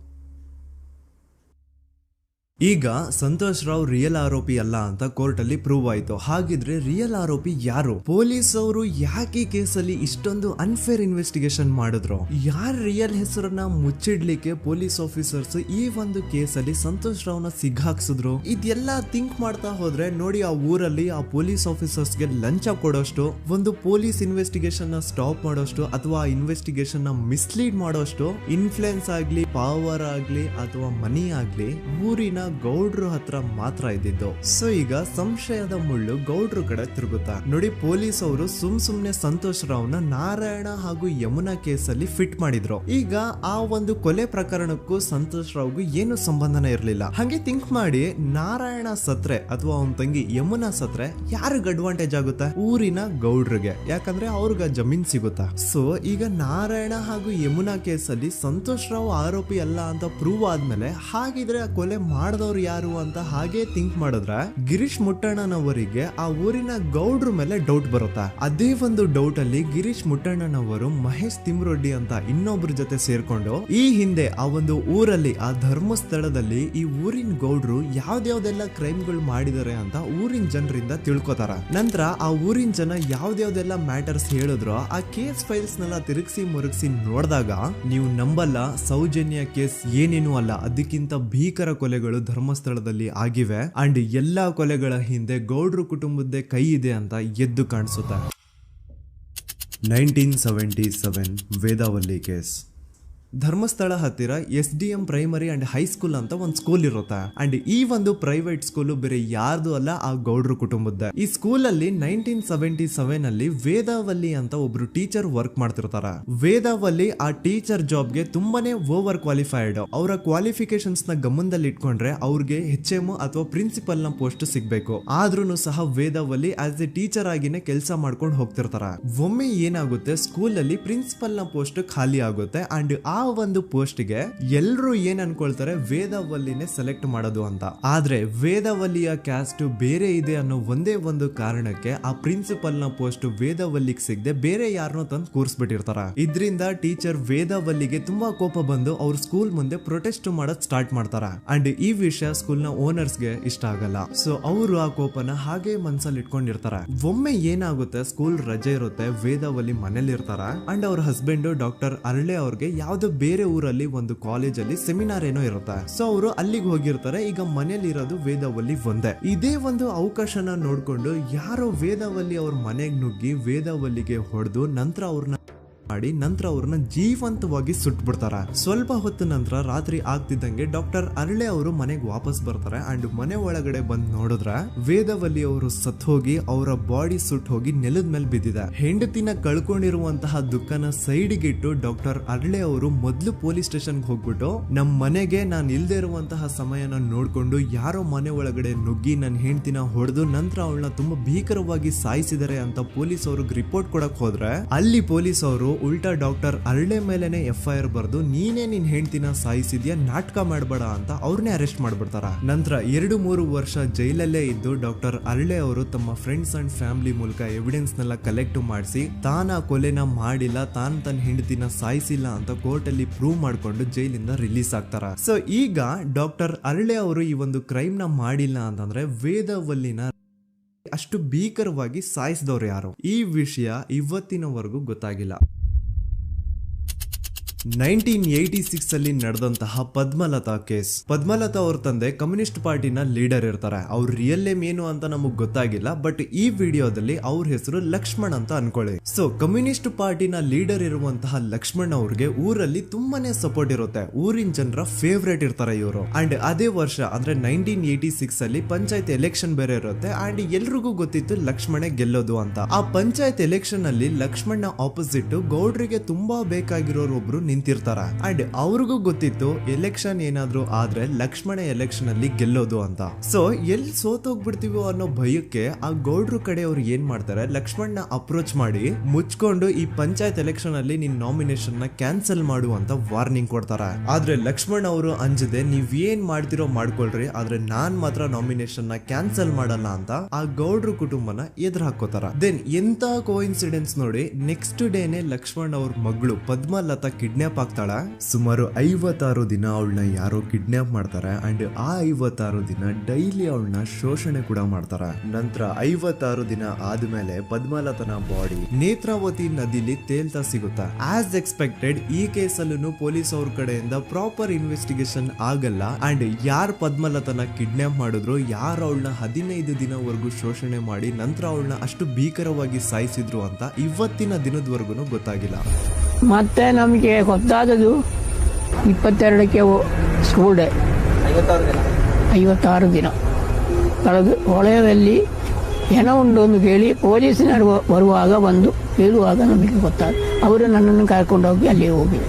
ಈಗ ಸಂತೋಷ್ ರಾವ್ ರಿಯಲ್ ಆರೋಪಿ ಅಲ್ಲ ಅಂತ ಕೋರ್ಟ್ ಅಲ್ಲಿ ಪ್ರೂವ್ ಆಯ್ತು. ಹಾಗಿದ್ರೆ ರಿಯಲ್ ಆರೋಪಿ ಯಾರು? ಪೊಲೀಸ್ ಅವರು ಯಾಕೆ ಕೇಸಲ್ಲಿ ಇಷ್ಟೊಂದು ಅನ್ಫೇರ್ ಇನ್ವೆಸ್ಟಿಗೇಷನ್ ಮಾಡಿದ್ರು? ಯಾರ ರಿಯಲ್ ಹೆಸರನ್ನ ಮುಚ್ಚಿಡ್ಲಿಕ್ಕೆ ಪೊಲೀಸ್ ಆಫೀಸರ್ಸ್ ಈ ಒಂದು ಕೇಸಲ್ಲಿ ಸಂತೋಷ್ ರಾವ್ನ ಸಿಗ್ಹಾಕ್ಸಿದ್ರು? ಇದೆಲ್ಲ ಥಿಂಕ್ ಮಾಡ್ತಾ ಹೋದ್ರೆ ನೋಡಿ ಆ ಊರಲ್ಲಿ ಆ ಪೊಲೀಸ್ ಆಫೀಸರ್ಸ್ಗೆ ಲಂಚ ಕೊಡೋಷ್ಟು, ಒಂದು ಪೊಲೀಸ್ ಇನ್ವೆಸ್ಟಿಗೇಷನ್ ನ ಸ್ಟಾಪ್ ಮಾಡೋಷ್ಟು ಅಥವಾ ಇನ್ವೆಸ್ಟಿಗೇಷನ್ ನ ಮಿಸ್ಲೀಡ್ ಮಾಡೋಷ್ಟು ಇನ್ಫ್ಲುಯೆನ್ಸ್ ಆಗ್ಲಿ, ಪವರ್ ಆಗ್ಲಿ ಅಥವಾ ಮನಿ ಆಗ್ಲಿ ಊರಿನ ಗೌಡ್ರು ಹತ್ರ ಮಾತ್ರ ಇದ್ದಿದ್ದು. ಸೊ ಈಗ ಸಂಶಯದ ಮುಳ್ಳು ಗೌಡ್ರು ಕಡೆ ತಿರುಗುತ್ತಾ. ನೋಡಿ ಪೊಲೀಸ್ ಅವರು ಸುಮ್ನೆ ಸಂತೋಷ್ ರಾವ್ನ ನಾರಾಯಣ ಹಾಗೂ ಯಮುನಾ ಕೇಸಲ್ಲಿ ಫಿಟ್ ಮಾಡಿದ್ರು. ಈಗ ಆ ಒಂದು ಕೊಲೆ ಪ್ರಕರಣಕ್ಕೂ ಸಂತೋಷ್ ರಾವ್ಗೂ ಏನು ಸಂಬಂಧನ ಇರ್ಲಿಲ್ಲ. ಹಂಗೆ ಥಿಂಕ್ ಮಾಡಿ ನಾರಾಯಣ ಸತ್ರೆ ಅಥವಾ ಅವನ ತಂಗಿ ಯಮುನಾ ಸತ್ರೆ ಯಾರಿಗ ಅಡ್ವಾಂಟೇಜ್ ಆಗುತ್ತೆ? ಊರಿನ ಗೌಡ್ರಿಗೆ, ಯಾಕಂದ್ರೆ ಅವ್ರಿಗ ಜಮೀನ್ ಸಿಗುತ್ತಾ. ಸೊ ಈಗ ನಾರಾಯಣ ಹಾಗೂ ಯಮುನಾ ಕೇಸಲ್ಲಿ ಸಂತೋಷ್ ರಾವ್ ಆರೋಪಿ ಅಲ್ಲ ಅಂತ ಪ್ರೂವ್ ಆದ್ಮೇಲೆ ಹಾಗಿದ್ರೆ ಆ ಕೊಲೆ ಮಾಡ್ದವ್ರು ಯಾರು ಅಂತ ಹಾಗೆ ಥಿಂಕ್ ಮಾಡಿದ್ರೆ ಗಿರೀಶ್ ಮುಟ್ಟಣ್ಣನವರಿಗೆ ಆ ಊರಿನ ಗೌಡ್ರ ಮೇಲೆ ಡೌಟ್ ಬರುತ್ತೆ. ಅದೇ ಒಂದು ಡೌಟ್ ಅಲ್ಲಿ ಗಿರೀಶ್ ಮುಟ್ಟಣ್ಣನವರು ಮಹೇಶ್ ತಿಮ್ರೊಡ್ಡಿ ಅಂತ ಇನ್ನೊಬ್ರ ಜೊತೆ ಸೇರ್ಕೊಂಡು ಈ ಹಿಂದೆ ಆ ಒಂದು ಊರಲ್ಲಿ ಆ ಧರ್ಮಸ್ಥಳದಲ್ಲಿ ಈ ಊರಿನ ಗೌಡ್ರು ಯಾವ್ದಾವ್ದೆಲ್ಲ ಕ್ರೈಮ್ಗಳು ಮಾಡಿದಾರೆ ಅಂತ ಊರಿನ ಜನರಿಂದ ತಿಳ್ಕೊತಾರ. ನಂತರ ಆ ಊರಿನ ಜನ ಯಾವ್ದಾವ್ದೆಲ್ಲ ಮ್ಯಾಟರ್ಸ್ ಹೇಳಿದ್ರು ಆ ಕೇಸ್ ಫೈಲ್ಸ್ ನೆಲ್ಲ ತಿರುಗಿಸಿ ಮುರುಗಿಸಿ ನೋಡಿದಾಗ ನೀವು ನಂಬಲ್ಲ, ಸೌಜನ್ಯ ಕೇಸ್ ಏನೇನು ಅಲ್ಲ, ಅದಕ್ಕಿಂತ ಭೀಕರ ಕೊಲೆಗಳು ಧರ್ಮಸ್ಥಳದಲ್ಲಿ ಆಗಿವೆ ಅಂಡ್ ಎಲ್ಲಾ ಕೊಲೆಗಳ ಹಿಂದೆ ಗೌಡ್ರು ಕುಟುಂಬದ್ದೇ ಕೈ ಇದೆ ಅಂತ ಎದ್ದು ಕಾಣಿಸುತ್ತೆ. 1977 ವೇದಾವಲ್ಲಿ ಕೇಸ್. ಧರ್ಮಸ್ಥಳ ಹತ್ತಿರ SDM ಪ್ರೈಮರಿ ಅಂಡ್ ಹೈಸ್ಕೂಲ್ ಅಂತ ಒಂದು ಸ್ಕೂಲ್ ಇರುತ್ತೆ ಅಂಡ್ ಈ ಒಂದು ಪ್ರೈವೇಟ್ ಸ್ಕೂಲ್ ಬೇರೆ ಯಾರ್ದು ಅಲ್ಲ, ಆ ಗೌಡ್ರ ಕುಟುಂಬದ. ಈ ಸ್ಕೂಲ್ ಅಲ್ಲಿ 1977 ಅಲ್ಲಿ ವೇದಾವಲ್ಲಿ ಅಂತ ಒಬ್ರು ಟೀಚರ್ ವರ್ಕ್ ಮಾಡ್ತಿರ್ತಾರ. ವೇದಾವಲ್ಲಿ ಆ ಟೀಚರ್ ಜಾಬ್ಗೆ ತುಂಬಾನೇ ಓವರ್ ಕ್ವಾಲಿಫೈಡ್. ಅವರ ಕ್ವಾಲಿಫಿಕೇಶನ್ಸ್ ನ ಗಮನದಲ್ಲಿ ಇಟ್ಕೊಂಡ್ರೆ ಅವ್ರಿಗೆ HM ಅಥವಾ ಪ್ರಿನ್ಸಿಪಲ್ ನ ಪೋಸ್ಟ್ ಸಿಗ್ಬೇಕು. ಆದ್ರೂ ಸಹ ವೇದಾವಲ್ಲಿ ಆಸ್ ಎ ಟೀಚರ್ ಆಗಿನೇ ಕೆಲಸ ಮಾಡ್ಕೊಂಡು ಹೋಗ್ತಿರ್ತಾರ. ಒಮ್ಮೆ ಏನಾಗುತ್ತೆ, ಸ್ಕೂಲ್ ಅಲ್ಲಿ ಪ್ರಿನ್ಸಿಪಲ್ ನ ಪೋಸ್ಟ್ ಖಾಲಿ ಆಗುತ್ತೆ ಅಂಡ್ ಆ ಒಂದು ಪೋಸ್ಟ್ ಗೆ ಎಲ್ರು ಏನ್ ಅನ್ಕೊಳ್ತಾರೆ, ವೇದಾವಲ್ಲಿನೇ ಸೆಲೆಕ್ಟ್ ಮಾಡೋದು ಅಂತ. ಆದ್ರೆ ವೇದಾವಲ್ಲಿಯ ಕ್ಯಾಸ್ಟ್ ಬೇರೆ ಇದೆ ಅನ್ನೋ ಒಂದೇ ಒಂದು ಕಾರಣಕ್ಕೆ ಆ ಪ್ರಿನ್ಸಿಪಲ್ ನ ಪೋಸ್ಟ್ ವೇದಾವಲ್ಲಿಗೆ ಸಿಗದೆ ಬೇರೆ ಯಾರನ್ನೋ ತಂದು ಕೂರಿಸ್ಬಿಟ್ಟಿರ್ತಾರ. ಇದರಿಂದ ಟೀಚರ್ ವೇದಾವಲ್ಲಿಗೆ ತುಂಬಾ ಕೋಪ ಬಂದು ಅವ್ರ ಸ್ಕೂಲ್ ಮುಂದೆ ಪ್ರೊಟೆಸ್ಟ್ ಮಾಡೋದ್ ಸ್ಟಾರ್ಟ್ ಮಾಡ್ತಾರ ಅಂಡ್ ಈ ವಿಷಯ ಸ್ಕೂಲ್ ನ ಓನರ್ಸ್ ಗೆ ಇಷ್ಟ ಆಗಲ್ಲ. ಸೊ ಅವರು ಆ ಕೋಪನ ಹಾಗೆ ಮನ್ಸಲ್ಲಿ ಇಟ್ಕೊಂಡಿರ್ತಾರ. ಒಮ್ಮೆ ಏನಾಗುತ್ತೆ, ಸ್ಕೂಲ್ ರಜೆ ಇರುತ್ತೆ, ವೇದಾವಲ್ಲಿ ಮನೇಲಿ ಇರ್ತಾರ ಅಂಡ್ ಅವ್ರ ಹಸ್ಬೆಂಡ್ ಡಾಕ್ಟರ್ ಅರಳೆ ಅವ್ರಿಗೆ ಯಾವ್ದೋ ಬೇರೆ ಊರಲ್ಲಿ ಒಂದು ಕಾಲೇಜ್ ಅಲ್ಲಿ ಸೆಮಿನಾರ್ ಏನೋ ಇರುತ್ತೆ. ಸೊ ಅವರು ಅಲ್ಲಿಗೆ ಹೋಗಿರ್ತಾರೆ. ಈಗ ಮನೇಲಿ ಇರೋದು ವೇದಾವಲ್ಲಿ ಒಂದೇ. ಇದೇ ಒಂದು ಅವಕಾಶನ ನೋಡ್ಕೊಂಡು ಯಾರೋ ವೇದಾವಲ್ಲಿ ಅವ್ರ ಮನೆಗೆ ನುಗ್ಗಿ ವೇದಾವಲ್ಲಿಗೆ ಹೊಡೆದು ನಂತರ ಅವ್ರನ್ನ ಜೀವಂತವಾಗಿ ಸುಟ್ಬಿಡ್ತಾರ. ಸ್ವಲ್ಪ ಹೊತ್ತು ನಂತರ ರಾತ್ರಿ ಆಗ್ತಿದ್ದಂಗೆ ಡಾಕ್ಟರ್ ಅರಳೆ ಅವರು ಮನೆಗೆ ವಾಪಸ್ ಬರ್ತಾರೆ ಅಂಡ್ ಮನೆ ಒಳಗಡೆ ಬಂದ್ ನೋಡಿದ್ರೆ ವೇದಾವಲ್ಲಿ ಅವರು ಸತ್ ಹೋಗಿ ಅವರ ಬಾಡಿ ಸುಟ್ ಹೋಗಿ ನೆಲದ ಮೇಲೆ ಬಿದ್ದಿದೆ. ಹೆಂಡತಿನ ಕಳ್ಕೊಂಡಿರುವಂತಹ ದುಃಖನ ಸೈಡ್ಗೆ ಇಟ್ಟು ಡಾಕ್ಟರ್ ಅರಳೆ ಅವರು ಮೊದ್ಲು ಪೊಲೀಸ್ ಸ್ಟೇಷನ್ ಹೋಗ್ಬಿಟ್ಟು ನಮ್ ಮನೆಗೆ ನಾನು ಇಲ್ದೇ ಇರುವಂತಹ ಸಮಯನ ನೋಡ್ಕೊಂಡು ಯಾರೋ ಮನೆ ಒಳಗಡೆ ನುಗ್ಗಿ ನನ್ನ ಹೆಂಡತಿನ ಹೊಡೆದು ನಂತರ ಅವಳನ್ನ ತುಂಬಾ ಭೀಕರವಾಗಿ ಸಾಯಿಸಿದ್ದಾರೆ ಅಂತ ಪೊಲೀಸ್ ಅವ್ರಿಗೆ ರಿಪೋರ್ಟ್ ಕೊಡಕ್ ಹೋದ್ರೆ ಅಲ್ಲಿ ಪೊಲೀಸ್ ಅವರು ಉಲ್ಟಾ ಡಾಕ್ಟರ್ ಅರಳೆ ಮೇಲೆನೆ FIR ಬರ್ದು ನೀನೇ ನಿನ್ ಹೆಂಡತಿನ ಸಾಯಿಸಿದ್ಯಾ, ನಾಟಕ ಮಾಡಬೇಡ ಅಂತ ಅವ್ರನ್ನೇ ಅರೆಸ್ಟ್ ಮಾಡ್ಬಿಡ್ತಾರ. ನಂತರ 2-3 ವರ್ಷ ಜೈಲಲ್ಲೇ ಇದ್ದು ಡಾಕ್ಟರ್ ಅರಳೆ ಅವರು ತಮ್ಮ ಫ್ರೆಂಡ್ಸ್ ಅಂಡ್ ಫ್ಯಾಮಿಲಿ ಮೂಲಕ ಎವಿಡೆನ್ಸ್ ನೆಲ್ಲ ಕಲೆಕ್ಟ್ ಮಾಡಿಸಿ ತಾನ ಕೊಲೆನ ಮಾಡಿಲ್ಲ, ತಾನ್ ತನ್ನ ಹೆಂಡತಿನ ಸಾಯಿಸಿಲ್ಲ ಅಂತ ಕೋರ್ಟ್ ಅಲ್ಲಿ ಪ್ರೂವ್ ಮಾಡ್ಕೊಂಡು ಜೈಲಿಂದ ರಿಲೀಸ್ ಆಗ್ತಾರ. ಸೊ ಈಗ ಡಾಕ್ಟರ್ ಅರಳೆ ಅವರು ಈ ಒಂದು ಕ್ರೈಮ್ ನ ಮಾಡಿಲ್ಲ ಅಂತಂದ್ರೆ ವೇದಾವಲ್ಲಿನ ಅಷ್ಟು ಭೀಕರವಾಗಿ ಸಾಯಿಸಿದವ್ರು ಯಾರು, ಈ ವಿಷಯ ಇವತ್ತಿನವರೆಗೂ ಗೊತ್ತಾಗಿಲ್ಲ. 1986 ಅಲ್ಲಿ ನಡೆದಂತಹ ಪದ್ಮಲತಾ ಕೇಸ್. ಪದ್ಮಲತಾ ಅವ್ರ ತಂದೆ ಕಮ್ಯುನಿಸ್ಟ್ ಪಾರ್ಟಿನ ಲೀಡರ್ ಇರ್ತಾರೆ. ಅವ್ರ ರಿಯಲ್ ನೇಮ್ ಏನು ಅಂತ ನಮಗ್ ಗೊತ್ತಾಗಿಲ್ಲ, ಬಟ್ ಈ ವಿಡಿಯೋದಲ್ಲಿ ಅವ್ರ ಹೆಸರು ಲಕ್ಷ್ಮಣ್ ಅಂತ ಅನ್ಕೊಳ್ಳಿ. ಸೊ ಕಮ್ಯುನಿಸ್ಟ್ ಪಾರ್ಟಿನ ಲೀಡರ್ ಇರುವಂತಹ ಲಕ್ಷ್ಮಣ್ ಅವ್ರಿಗೆ ಊರಲ್ಲಿ ತುಂಬಾನೇ ಸಪೋರ್ಟ್ ಇರುತ್ತೆ, ಊರಿನ ಜನರ ಫೇವ್ರೇಟ್ ಇರ್ತಾರೆ ಇವರು. ಅಂಡ್ ಅದೇ ವರ್ಷ ಅಂದ್ರೆ 1986 ಅಲ್ಲಿ ಪಂಚಾಯತ್ ಎಲೆಕ್ಷನ್ ಬೇರೆ ಇರುತ್ತೆ ಅಂಡ್ ಎಲ್ರಿಗೂ ಗೊತ್ತಿತ್ತು ಲಕ್ಷ್ಮಣೆ ಗೆಲ್ಲೋದು ಅಂತ. ಆ ಪಂಚಾಯತ್ ಎಲೆಕ್ಷನ್ ಅಲ್ಲಿ ಲಕ್ಷ್ಮಣ್ನ ಆಪೋಸಿಟ್ ಗೌಡ್ರಿಗೆ ತುಂಬಾ ಬೇಕಾಗಿರೋರು ಒಬ್ರು ನಿಂತಿರ್ತಾರ ಅಂಡ್ ಅವ್ರಿಗೂ ಗೊತ್ತಿತ್ತು ಎಲೆಕ್ಷನ್ ಏನಾದ್ರು ಆದ್ರೆ ಲಕ್ಷ್ಮಣ ಎಲೆಕ್ಷನ್ ಅಲ್ಲಿ ಗೆಲ್ಲೋದು ಅಂತ. ಸೊ ಎಲ್ಲಿ ಸೋತೋಗ್ಬಿಡ್ತೀವೋ ಅನ್ನೋ ಭಯಕ್ಕೆ ಆ ಗೌಡ್ರು ಕಡೆ ಅವ್ರು ಏನ್ ಮಾಡ್ತಾರೆ, ಲಕ್ಷ್ಮಣ್ನ ಅಪ್ರೋಚ್ ಮಾಡಿ ಮುಚ್ಕೊಂಡು ಈ ಪಂಚಾಯತ್ ಎಲೆಕ್ಷನ್ ಅಲ್ಲಿ ನಿನ್ ನಾಮಿನೇಷನ್ ನ ಕ್ಯಾನ್ಸಲ್ ಮಾಡು ಅಂತ ವಾರ್ನಿಂಗ್ ಕೊಡ್ತಾರ. ಆದ್ರೆ ಲಕ್ಷ್ಮಣ್ ಅವರು ಅಂಜದೆ ನೀವ್ ಏನ್ ಮಾಡ್ತಿರೋ ಮಾಡ್ಕೊಳ್ರಿ, ಆದ್ರೆ ನಾನ್ ಮಾತ್ರ ನಾಮಿನೇಷನ್ ನ ಕ್ಯಾನ್ಸಲ್ ಮಾಡಲ್ಲ ಅಂತ ಆ ಗೌಡ್ರು ಕುಟುಂಬನ ಎದುರು ಹಾಕೋತಾರ. ದೆನ್ ಎಂತ ಕೋಇನ್ಸಿಡೆನ್ಸ್ ನೋಡಿ, ನೆಕ್ಸ್ಟ್ ಡೇನೆ ಲಕ್ಷ್ಮಣ್ ಅವ್ರ ಮಗಳು ಪದ್ಮಲತಾ ಕಿಡ್ನಾಪ್ ಆಗ್ತಾಳ. ಸುಮಾರು 56 ದಿನ ಅವಳನ್ನ ಯಾರೋ ಕಿಡ್ನಾಪ್ ಮಾಡ್ತಾರೆ ಅಂಡ್ ಆ 56 ದಿನ ಡೈಲಿ ಅವಳನ್ನ ಶೋಷಣೆ ಕೂಡ ಮಾಡ್ತಾರೆ. ನಂತರ 56 ದಿನ ಆದ್ಮೇಲೆ ಪದ್ಮಲತನ ಬಾಡಿ ನೇತ್ರಾವತಿ ನದಿಲಿ ತೇಲ್ತಾ ಸಿಗುತ್ತಾ. ಆಸ್ ಎಕ್ಸ್ಪೆಕ್ಟೆಡ್ ಈ ಕೇಸಲ್ಲೂ ಪೊಲೀಸ್ ಅವ್ರ ಕಡೆಯಿಂದ ಪ್ರಾಪರ್ ಇನ್ವೆಸ್ಟಿಗೇಷನ್ ಆಗಲ್ಲ ಅಂಡ್ ಯಾರ್ ಪದ್ಮಲತನ ಕಿಡ್ನಾಪ್ ಮಾಡಿದ್ರು, ಯಾರು ಅವಳನ್ನ 15 ದಿನವರೆಗೂ ಶೋಷಣೆ ಮಾಡಿ ನಂತರ ಅವಳನ್ನ ಅಷ್ಟು ಭೀಕರವಾಗಿ ಸಾಯಿಸಿದ್ರು ಅಂತ ಇವತ್ತಿನ ದಿನದವರೆಗೂ ಗೊತ್ತಾಗಿಲ್ಲ. ಮತ್ತೆ ನಮಗೆ ಗೊತ್ತಾದದು 22ಕ್ಕೆ ಸ್ಕೂಲ್ ಡೇ 56 ದಿನ ಕಳೆದು ಹೊಳೆಯಲ್ಲಿ ಹೆಣ ಉಂಡು ಎಂದು ಕೇಳಿ ಪೊಲೀಸಿನರು ಬರುವಾಗ ಬಂದು ಹೇಳುವಾಗ ನಮಗೆ ಗೊತ್ತಾದ. ಅವರು ನನ್ನನ್ನು ಕರ್ಕೊಂಡು ಹೋಗಿ ಅಲ್ಲಿ ಹೋಗಿವೆ.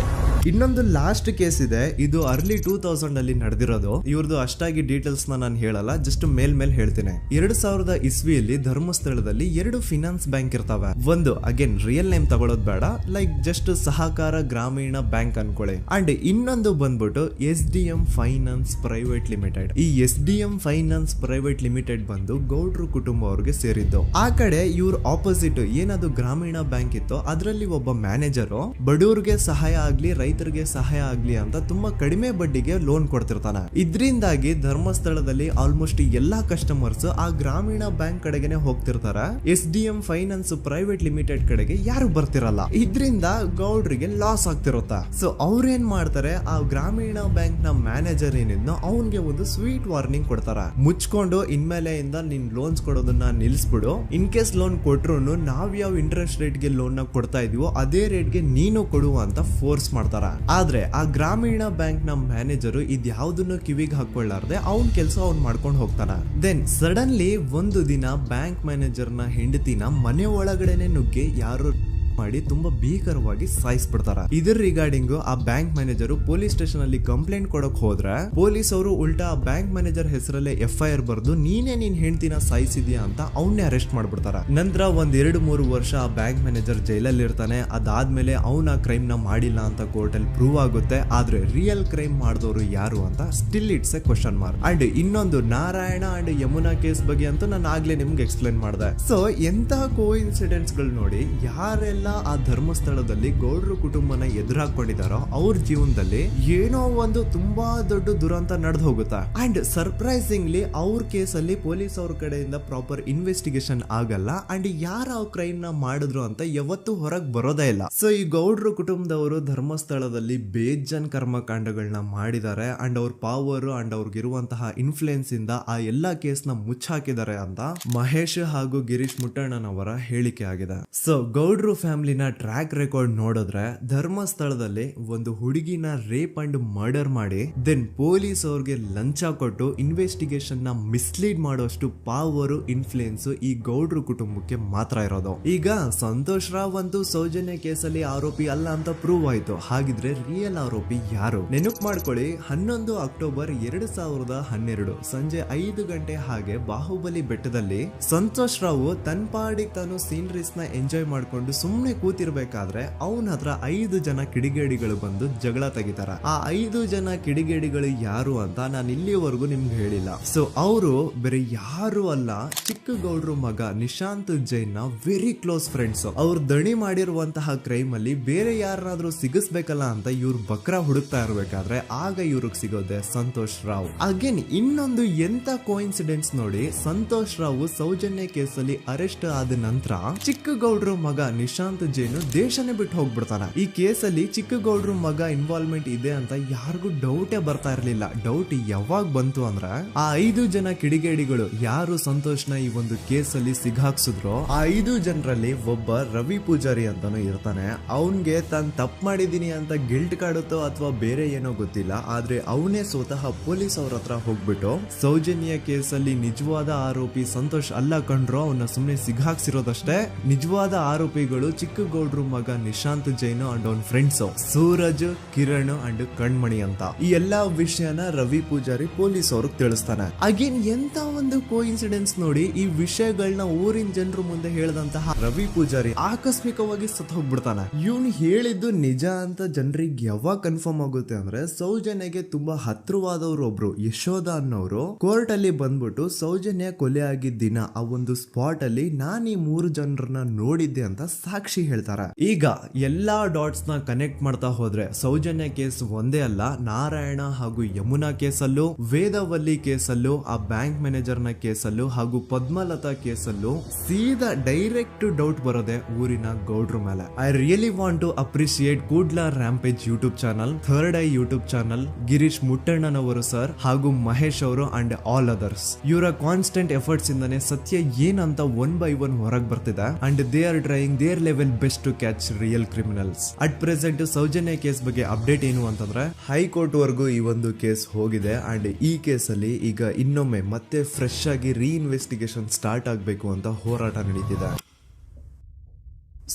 ಇನ್ನೊಂದು ಲಾಸ್ಟ್ ಕೇಸ್ ಇದೆ, ಇದು ಅರ್ಲಿ 2000 ಅಲ್ಲಿ ನಡೆದಿರೋದು. ಇವ್ರದ್ದು ಅಷ್ಟಾಗಿ ಡೀಟೇಲ್ಸ್ ನಾನು ಹೇಳಲ್ಲ, ಜಸ್ಟ್ ಮೇಲ್ ಹೇಳ್ತೀನಿ. 2000 ಇಸ್ವಿಯಲ್ಲಿ ಧರ್ಮಸ್ಥಳದಲ್ಲಿ 2 ಫಿನಾನ್ಸ್ ಬ್ಯಾಂಕ್ ಇರ್ತಾವೆ. ಒಂದು ಅಗೇನ್ ರಿಯಲ್ ನೇಮ್ ತಗೊಳ್ಳೋದು ಬೇಡ, ಲೈಕ್ ಜಸ್ಟ್ ಸಹಕಾರ ಗ್ರಾಮೀಣ ಬ್ಯಾಂಕ್ ಅನ್ಕೊಳ್ಳಿ. ಅಂಡ್ ಇನ್ನೊಂದು ಬಂದ್ಬಿಟ್ಟು SDM ಫೈನಾನ್ಸ್ ಪ್ರೈವೇಟ್ ಲಿಮಿಟೆಡ್. ಈ SDM ಫೈನಾನ್ಸ್ ಪ್ರೈವೇಟ್ ಲಿಮಿಟೆಡ್ ಬಂದು ಗೌಡ್ರು ಕುಟುಂಬ ಅವ್ರಿಗೆ ಸೇರಿದ್ದು. ಆ ಕಡೆ ಇವ್ರ ಆಪೋಸಿಟ್ ಏನದು ಗ್ರಾಮೀಣ ಬ್ಯಾಂಕ್ ಇತ್ತು, ಅದರಲ್ಲಿ ಒಬ್ಬ ಮ್ಯಾನೇಜರು ಬಡವ್ರಿಗೆ ಸಹಾಯ ಆಗ್ಲಿ ರೈತರಿಗೆ ಸಹಾಯ ಆಗ್ಲಿ ಅಂತ ತುಂಬಾ ಕಡಿಮೆ ಬಡ್ಡಿಗೆ ಲೋನ್ ಕೊಡ್ತಿರ್ತಾನೆ. ಇದರಿಂದಾಗಿ ಧರ್ಮಸ್ಥಳದಲ್ಲಿ ಆಲ್ಮೋಸ್ಟ್ ಎಲ್ಲಾ ಕಸ್ಟಮರ್ಸ್ ಆ ಗ್ರಾಮೀಣ ಬ್ಯಾಂಕ್ ಕಡೆಗೆ ಹೋಗ್ತಿರ್ತಾರ. SDM ಫೈನಾನ್ಸ್ ಪ್ರೈವೇಟ್ ಲಿಮಿಟೆಡ್ ಕಡೆಗೆ ಯಾರು ಬರ್ತಿರಲ್ಲ. ಇದರಿಂದ ಗೌಡ್ರಿಗೆ ಲಾಸ್ ಆಗ್ತಿರುತ್ತಾ. ಸೊ ಅವ್ರೇನ್ ಮಾಡ್ತಾರೆ, ಆ ಗ್ರಾಮೀಣ ಬ್ಯಾಂಕ್ ನ ಮ್ಯಾನೇಜರ್ ಏನಿದ್ನೋ ಅವನ್ಗೆ ಒಂದು ಸ್ವೀಟ್ ವಾರ್ನಿಂಗ್ ಕೊಡ್ತಾರ. ಮುಚ್ಕೊಂಡು ಇನ್ಮೇಲೆ ಇಂದ ನಿನ್ ಲೋನ್ಸ್ ಕೊಡೋದನ್ನ ನಿಲ್ಸ್ಬಿಡು. ಇನ್ ಕೇಸ್ ಲೋನ್ ಕೊಟ್ರು ನಾವ್ ಯಾವ ಇಂಟ್ರೆಸ್ಟ್ ರೇಟ್ ಗೆ ಲೋನ್ ನ ಕೊಡ್ತಾ ಇದೀವೋ ಅದೇ ರೇಟ್ ಗೆ ನೀನು ಕೊಡುವ ಅಂತ ಫೋರ್ಸ್ ಮಾಡ್ತಾರ. ಆದ್ರೆ ಆ ಗ್ರಾಮೀಣ ಬ್ಯಾಂಕ್ ನ ಮ್ಯಾನೇಜರ್ ಇದ್ಯಾವುದನ್ನು ಕಿವಿಗೆ ಹಾಕೊಳ್ಳಾರ್ದೆ ಅವನ್ ಕೆಲಸ ಅವ್ನ್ ಮಾಡ್ಕೊಂಡು ಹೋಗ್ತಾನ. ದೆನ್ ಸಡನ್ಲಿ ಒಂದು ದಿನ ಬ್ಯಾಂಕ್ ಮ್ಯಾನೇಜರ್ ನ ಹೆಂಡತಿನ ಮನೆ ಒಳಗಡೆನೆ ನುಗ್ಗಿ ಯಾರು ಮಾಡಿ ತುಂಬಾ ಭೀಕರವಾಗಿ ಸಾಯಿಸ್ಬಿಡ್ತಾರ. ಇದರ ರಿಗಾರ್ಡಿಂಗ್ ಆ ಬ್ಯಾಂಕ್ ಮ್ಯಾನೇಜರ್ ಪೊಲೀಸ್ ಸ್ಟೇಷನ್ ಅಲ್ಲಿ ಕಂಪ್ಲೇಂಟ್ ಕೊಡಕ್ ಹೋದ್ರೆ ಪೊಲೀಸ್ ಅವರು ಉಲ್ಟಾ ಆ ಬ್ಯಾಂಕ್ ಮ್ಯಾನೇಜರ್ ಹೆಸರಲ್ಲೇ FIR ಬರ್ದು ನೀನೇ ನಿನ್ ಹೆಂಡತಿನ ಸಾಯಿಸಿದ್ಯಾ ಅಂತ ಅವನ್ನೇ ಅರೆಸ್ಟ್ ಮಾಡ್ಬಿಡ್ತಾರ. ನಂತರ 1-2-3 ವರ್ಷ ಆ ಬ್ಯಾಂಕ್ ಮ್ಯಾನೇಜರ್ ಜೈಲಲ್ಲಿ ಇರ್ತಾನೆ. ಅದಾದ್ಮೇಲೆ ಅವನ ಕ್ರೈಮ್ ನ ಮಾಡಿಲ್ಲ ಅಂತ ಕೋರ್ಟ್ ಅಲ್ಲಿ ಪ್ರೂವ್ ಆಗುತ್ತೆ. ಆದ್ರೆ ರಿಯಲ್ ಕ್ರೈಮ್ ಮಾಡಿದವರು ಯಾರು ಅಂತ still it's A question mark. And ಇನ್ನೊಂದು ನಾರಾಯಣ ಅಂಡ್ ಯಮುನಾ ಕೇಸ್ ಬಗ್ಗೆ ಅಂತೂ ನಾನು ಆಗ್ಲೇ ನಿಮ್ಗೆ ಎಕ್ಸ್ಪ್ಲೇನ್ ಮಾಡಿದೆ. ಸೊ ಎಂತಹ ಕೋ ಇನ್ಸಿಡೆಂಟ್ಸ್ ಗಳು ನೋಡಿ, ಯಾರೆಲ್ಲ ಆ ಧರ್ಮಸ್ಥಳದಲ್ಲಿ ಗೌಡ್ರು ಕುಟುಂಬನ ಎದುರಾಕೊಂಡಿದಾರೋ ಅವ್ರ ಜೀವನದಲ್ಲಿ ಏನೋ ಒಂದು ತುಂಬಾ ದೊಡ್ಡ ದುರಂತ ನಡೆದು ಹೋಗುತ್ತಾ. ಅಂಡ್ ಸರ್ಪ್ರೈಸಿಂಗ್ಲಿ ಅವ್ರ ಕೇಸಲ್ಲಿ ಪೊಲೀಸ್ ಅವ್ರ ಕಡೆಯಿಂದ ಪ್ರಾಪರ್ ಇನ್ವೆಸ್ಟಿಗೇಷನ್ ಆಗಲ್ಲ. ಅಂಡ್ ಯಾರ ಆ ಕ್ರೈಮ್ ನ ಮಾಡಿದ್ರು ಅಂತ ಯಾವತ್ತೂ ಹೊರಗೆ ಬರೋದೇ ಇಲ್ಲ. ಸೊ ಈ ಗೌಡ್ರು ಕುಟುಂಬದವರು ಧರ್ಮಸ್ಥಳದಲ್ಲಿ ಬೇಜನ್ ಕರ್ಮಕಾಂಡಗಳನ್ನ ಮಾಡಿದ್ದಾರೆ. ಅಂಡ್ ಅವ್ರ ಪವರ್ ಅಂಡ್ ಅವ್ರಿಗಿರುವಂತಹ ಇನ್ಫ್ಲೂಯೆನ್ಸ್ ಇಂದ ಆ ಎಲ್ಲಾ ಕೇಸ್ ನ ಮುಚ್ಚಾಕಿದ್ದಾರೆ ಅಂತ ಮಹೇಶ್ ಹಾಗೂ ಗಿರೀಶ್ ಮುಟ್ಟಣ್ಣನವರ ಹೇಳಿಕೆ ಆಗಿದೆ. ಸೊ ಗೌಡ್ರು ಫ್ಯಾಮಿಲಿನ ಟ್ರ್ಯಾಕ್ ರೆಕಾರ್ಡ್ ನೋಡಿದ್ರೆ ಧರ್ಮಸ್ಥಳದಲ್ಲಿ ಒಂದು ಹುಡುಗಿನ ರೇಪ್ ಅಂಡ್ ಮರ್ಡರ್ ಮಾಡಿ ದೆನ್ ಪೊಲೀಸ್ ಅವ್ರಿಗೆ ಲಂಚ ಕೊಟ್ಟು ಇನ್ವೆಸ್ಟಿಗೇಷನ್ ನ ಮಿಸ್ಲೀಡ್ ಮಾಡೋಷ್ಟು ಪವರ್ ಇನ್ಫ್ಲೂಯೆನ್ಸ್ ಈ ಗೌಡ್ರು ಕುಟುಂಬಕ್ಕೆ ಮಾತ್ರ ಇರೋದು. ಈಗ ಸಂತೋಷ್ ರಾವ್ ಅಂತೂ ಸೌಜನ್ಯ ಕೇಸಲ್ಲಿ ಆರೋಪಿ ಅಲ್ಲ ಅಂತ ಪ್ರೂವ್ ಆಯ್ತು. ಹಾಗಿದ್ರೆ ರಿಯಲ್ ಆರೋಪಿ ಯಾರು? ನೆನಪು ಮಾಡ್ಕೊಳ್ಳಿ, 11 ಅಕ್ಟೋಬರ್ 2012 ಸಂಜೆ 5 ಗಂಟೆ ಹಾಗೆ ಬಾಹುಬಲಿ ಬೆಟ್ಟದಲ್ಲಿ ಸಂತೋಷ್ ರಾವ್ ತನ್ನ ಪಾಡಿಗೆ ತಾನು ಸೀನರೀಸ್ ನ ಎಂಜಾಯ್ ಮಾಡ್ಕೊಂಡು ಸುಮ್ಮನೆ ಕೂತಿರ್ಬೇಕಾದ್ರೆ ಅವನ ಹತ್ರ 5 ಜನ ಕಿಡಿಗೇಡಿಗಳು ಬಂದು ಜಗಳ ತೆಗಿತಾರ. ಆ 5 ಜನ ಕಿಡಿಗೇಡಿಗಳು ಯಾರು ಅಂತ ನಾನು ಇಲ್ಲಿವರೆಗೂ ನಿಮ್ಗೆ ಹೇಳಿಲ್ಲ. ಸೊ ಅವರು ಬೇರೆ ಯಾರು ಅಲ್ಲ, ಚಿಕ್ಕ ಗೌಡ್ರು ಮಗ ನಿಶಾಂತ್ ಜೈನ್ ನ ವೆರಿ ಕ್ಲೋಸ್ ಫ್ರೆಂಡ್ಸ್. ಅವ್ರು ದಣಿ ಮಾಡಿರುವಂತಹ ಕ್ರೈಮ್ ಅಲ್ಲಿ ಬೇರೆ ಯಾರನ್ನಾದ್ರೂ ಸಿಗಿಸ್ಬೇಕಲ್ಲ ಅಂತ ಇವ್ರು ಬಕ್ರ ಹುಡುಕ್ತಾ ಇರ್ಬೇಕಾದ್ರೆ ಆಗ ಇವ್ರಿಗೆ ಸಿಗೋದೆ ಸಂತೋಷ್ ರಾವ್. ಅಗೇನ್ ಇನ್ನೊಂದು ಎಂತ ಕೋಇನ್ಸಿಡೆನ್ಸ್ ನೋಡಿ, ಸಂತೋಷ್ ರಾವ್ ಸೌಜನ್ಯ ಕೇಸಲ್ಲಿ ಅರೆಸ್ಟ್ ಆದ ನಂತರ ಚಿಕ್ಕ ಗೌಡ್ರು ಮಗ ನಿಶಾಂತ್ ಜೈನು ದೇಶನೇ ಬಿಟ್ಟು ಹೋಗ್ಬಿಡ್ತಾನ. ಈ ಕೇಸಲ್ಲಿ ಚಿಕ್ಕ ಗೌಡ್ರು ಮಗ ಇನ್ವಾಲ್ವ್ಮೆಂಟ್ ಇದೆ ಅಂತ ಯಾರಿಗೂ ಡೌಟೇ ಬರ್ತಾ ಇರ್ಲಿಲ್ಲ. ಡೌಟ್ ಯಾವಾಗ ಬಂತು ಅಂದ್ರೆ ಆ 5 ಜನ ಕಿಡಿಗೇಡಿಗಳು ಯಾರು ಸಂತೋಷ್ನ ಈ ಒಂದು ಕೇಸಲ್ಲಿ ಸಿಗಾಕ್ಸಿದ್ರು ಆ 5 ಜನರಲ್ಲಿ ಒಬ್ಬ ರವಿ ಪೂಜಾರಿ ಅಂತಾನು ಇರ್ತಾನೆ. ಅವನ್ಗೆ ತಾನು ತಪ್ಪು ಮಾಡಿದೀನಿ ಅಂತ ಗಿಲ್ಟ್ ಕಾಡುತ್ತೋ ಅಥವಾ ಬೇರೆ ಏನೋ ಗೊತ್ತಿಲ್ಲ, ಆದ್ರೆ ಅವನೇ ಸ್ವತಃ ಪೊಲೀಸ್ ಅವ್ರ ಹತ್ರ ಹೋಗ್ಬಿಟ್ಟು ಸೌಜನ್ಯ ಕೇಸಲ್ಲಿ ನಿಜವಾದ ಆರೋಪಿ ಸಂತೋಷ್ ಅಲ್ಲ ಕಂಡ್ರು, ಅವನ್ನ ಸುಮ್ನೆ ಸಿಗಾಕ್ಸಿರೋದಷ್ಟೇ, ನಿಜವಾದ ಆರೋಪಿಗಳು ಚಿಕ್ಕ ಗೌಡ್ರು ಮಗ ನಿಶಾಂತ್ ಜೈನ್ ಅಂಡ್ ಅವನ್ ಫ್ರೆಂಡ್ಸ್ ಸೂರಜ್, ಕಿರಣ್ ಅಂಡ್ ಕಣ್ಮಣಿ ಅಂತ. ಈ ಎಲ್ಲಾ ವಿಷಯನ ರವಿ ಪೂಜಾರಿ ಪೊಲೀಸ್ ಅವ್ರಿಗೆ ತಿಳಿಸ್ತಾನೆ. ಅಗೇನ್ ಎಂತ ಒಂದು ಕೋಇನ್ಸಿಡೆನ್ಸ್ ನೋಡಿ, ಈ ವಿಷಯಗಳನ್ನ ಊರಿನ ಜನರು ಮುಂದೆ ಹೇಳಿದಂತಹ ರವಿ ಪೂಜಾರಿ ಆಕಸ್ಮಿಕವಾಗಿ ಸತ್ ಹೋಗ್ಬಿಡ್ತಾನೆ. ಇವನು ಹೇಳಿದ್ದು ನಿಜ ಅಂತ ಜನರಿಗೆ ಯಾವಾಗ ಕನ್ಫರ್ಮ್ ಆಗುತ್ತೆ ಅಂದ್ರೆ ಸೌಜನ್ಯಗೆ ತುಂಬಾ ಹತ್ರವಾದವ್ರು ಒಬ್ರು ಯಶೋಧ ಅನ್ನೋರು ಕೋರ್ಟ್ ಅಲ್ಲಿ ಬಂದ್ಬಿಟ್ಟು ಸೌಜನ್ಯ ಕೊಲೆ ಆಗಿದ್ದ ದಿನ ಆ ಒಂದು ಸ್ಪಾಟ್ ಅಲ್ಲಿ ನಾನು ಈ 3 ಜನರನ್ನ ನೋಡಿದ್ದೆ ಅಂತ ಸಾಕ್ಷಿ ಹೇಳ್ತಾರ. ಈಗ ಎಲ್ಲಾ ಡಾಟ್ಸ್ ನ ಕನೆಕ್ಟ್ ಮಾಡ್ತಾ ಹೋದ್ರೆ ಸೌಜನ್ಯ ಕೇಸ್ ಒಂದೇ ಅಲ್ಲ, ನಾರಾಯಣ ಹಾಗೂ ಯಮುನಾ ಕೇಸಲ್ಲೂ, ವೇದವಲ್ಲಿ ಕೇಸಲ್ಲೂ, ಆ ಬ್ಯಾಂಕ್ ಮ್ಯಾನೇಜರ್ ನ ಕೇಸಲ್ಲೂ ಹಾಗೂ ಪದ್ಮಲತಾ ಕೇಸಲ್ಲೂ ಸೀದಾ ಡೈರೆಕ್ಟ್ ಡೌಟ್ ಬರೋದೆ ಊರಿನ ಗೌಡ್ರ ಮೇಲೆ. I really want to appreciate Kudla rampage YouTube channel, third eye YouTube channel, Girish ಮುಟ್ಟಣ್ಣನವರು ಸರ್ ಹಾಗೂ ಮಹೇಶ್ ಅವರು ಅಂಡ್ ಆಲ್ ಅದರ್ಸ್. ಇವರ ಕಾನ್ಸ್ಟೆಂಟ್ ಎಫರ್ಟ್ಸ್ ಇಂದಾನೆ ಸತ್ಯ ಏನಂತ 1 by 1 ಹೊರಗೆ ಬರ್ತಿದೆ and they are trying their level best to catch real criminals. At present Soujanya case ಬಗ್ಗೆ ಅಪ್ಡೇಟ್ ಏನು ಅಂತಂದ್ರೆ ಹೈಕೋರ್ಟ್ ವರೆಗೂ ಈ ಒಂದು ಕೇಸ್ ಹೋಗಿದೆ ಅಂಡ್ ಈ ಕೇಸಲ್ಲಿ ಈಗ ಇನ್ನೊಮ್ಮೆ ಮತ್ತೆ ಫ್ರೆಶ್ ಆಗಿ ರೀಇನ್ವೆಸ್ಟಿಗೇಷನ್ ಸ್ಟಾರ್ಟ್ ಆಗಬೇಕು ಅಂತ ಹೋರಾಟ ನಡೀತಿದೆ.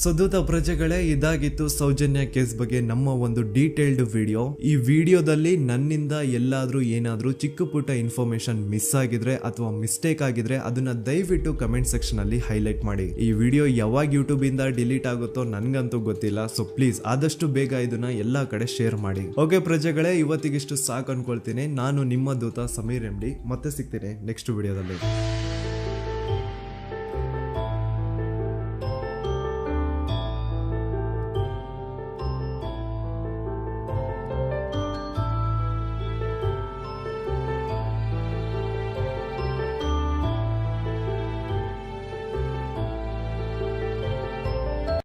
ಸದುತ ಪ್ರಜೆಗಳೇ, ಇದಾಗಿತ್ತು ಸೌಜನ್ಯ ಕೇಸ್ ಬಗ್ಗೆ ನಮ್ಮ ಒಂದು ಡೀಟೇಲ್ಡ್ ವಿಡಿಯೋ. ಈ ವಿಡಿಯೋದಲ್ಲಿ ನನ್ನಿಂದ ಎಲ್ಲಾದ್ರೂ ಏನಾದ್ರೂ ಚಿಕ್ಕ ಪುಟ್ಟ ಇನ್ಫಾರ್ಮೇಶನ್ ಮಿಸ್ ಆಗಿದ್ರೆ ಅಥವಾ ಮಿಸ್ಟೇಕ್ ಆಗಿದ್ರೆ ಅದನ್ನ ದಯವಿಟ್ಟು ಕಮೆಂಟ್ ಸೆಕ್ಷನ್ ಅಲ್ಲಿ ಹೈಲೈಟ್ ಮಾಡಿ. ಈ ವಿಡಿಯೋ ಯಾವಾಗ ಯೂಟ್ಯೂಬ್ ಇಂದ ಡಿಲೀಟ್ ಆಗುತ್ತೋ ನನ್ಗಂತೂ ಗೊತ್ತಿಲ್ಲ. ಸೊ ಪ್ಲೀಸ್ ಆದಷ್ಟು ಬೇಗ ಇದನ್ನ ಎಲ್ಲಾ ಕಡೆ ಶೇರ್ ಮಾಡಿ. ಓಕೆ ಪ್ರಜೆಗಳೇ, ಇವತ್ತಿಗಿಷ್ಟು ಸಾಕು ಅನ್ಕೊಳ್ತೀನಿ. ನಾನು ನಿಮ್ಮ ದೂತ ಸಮೀರ್ MD. ಮತ್ತೆ ಸಿಗ್ತೀನಿ ನೆಕ್ಸ್ಟ್ ವಿಡಿಯೋದಲ್ಲಿ.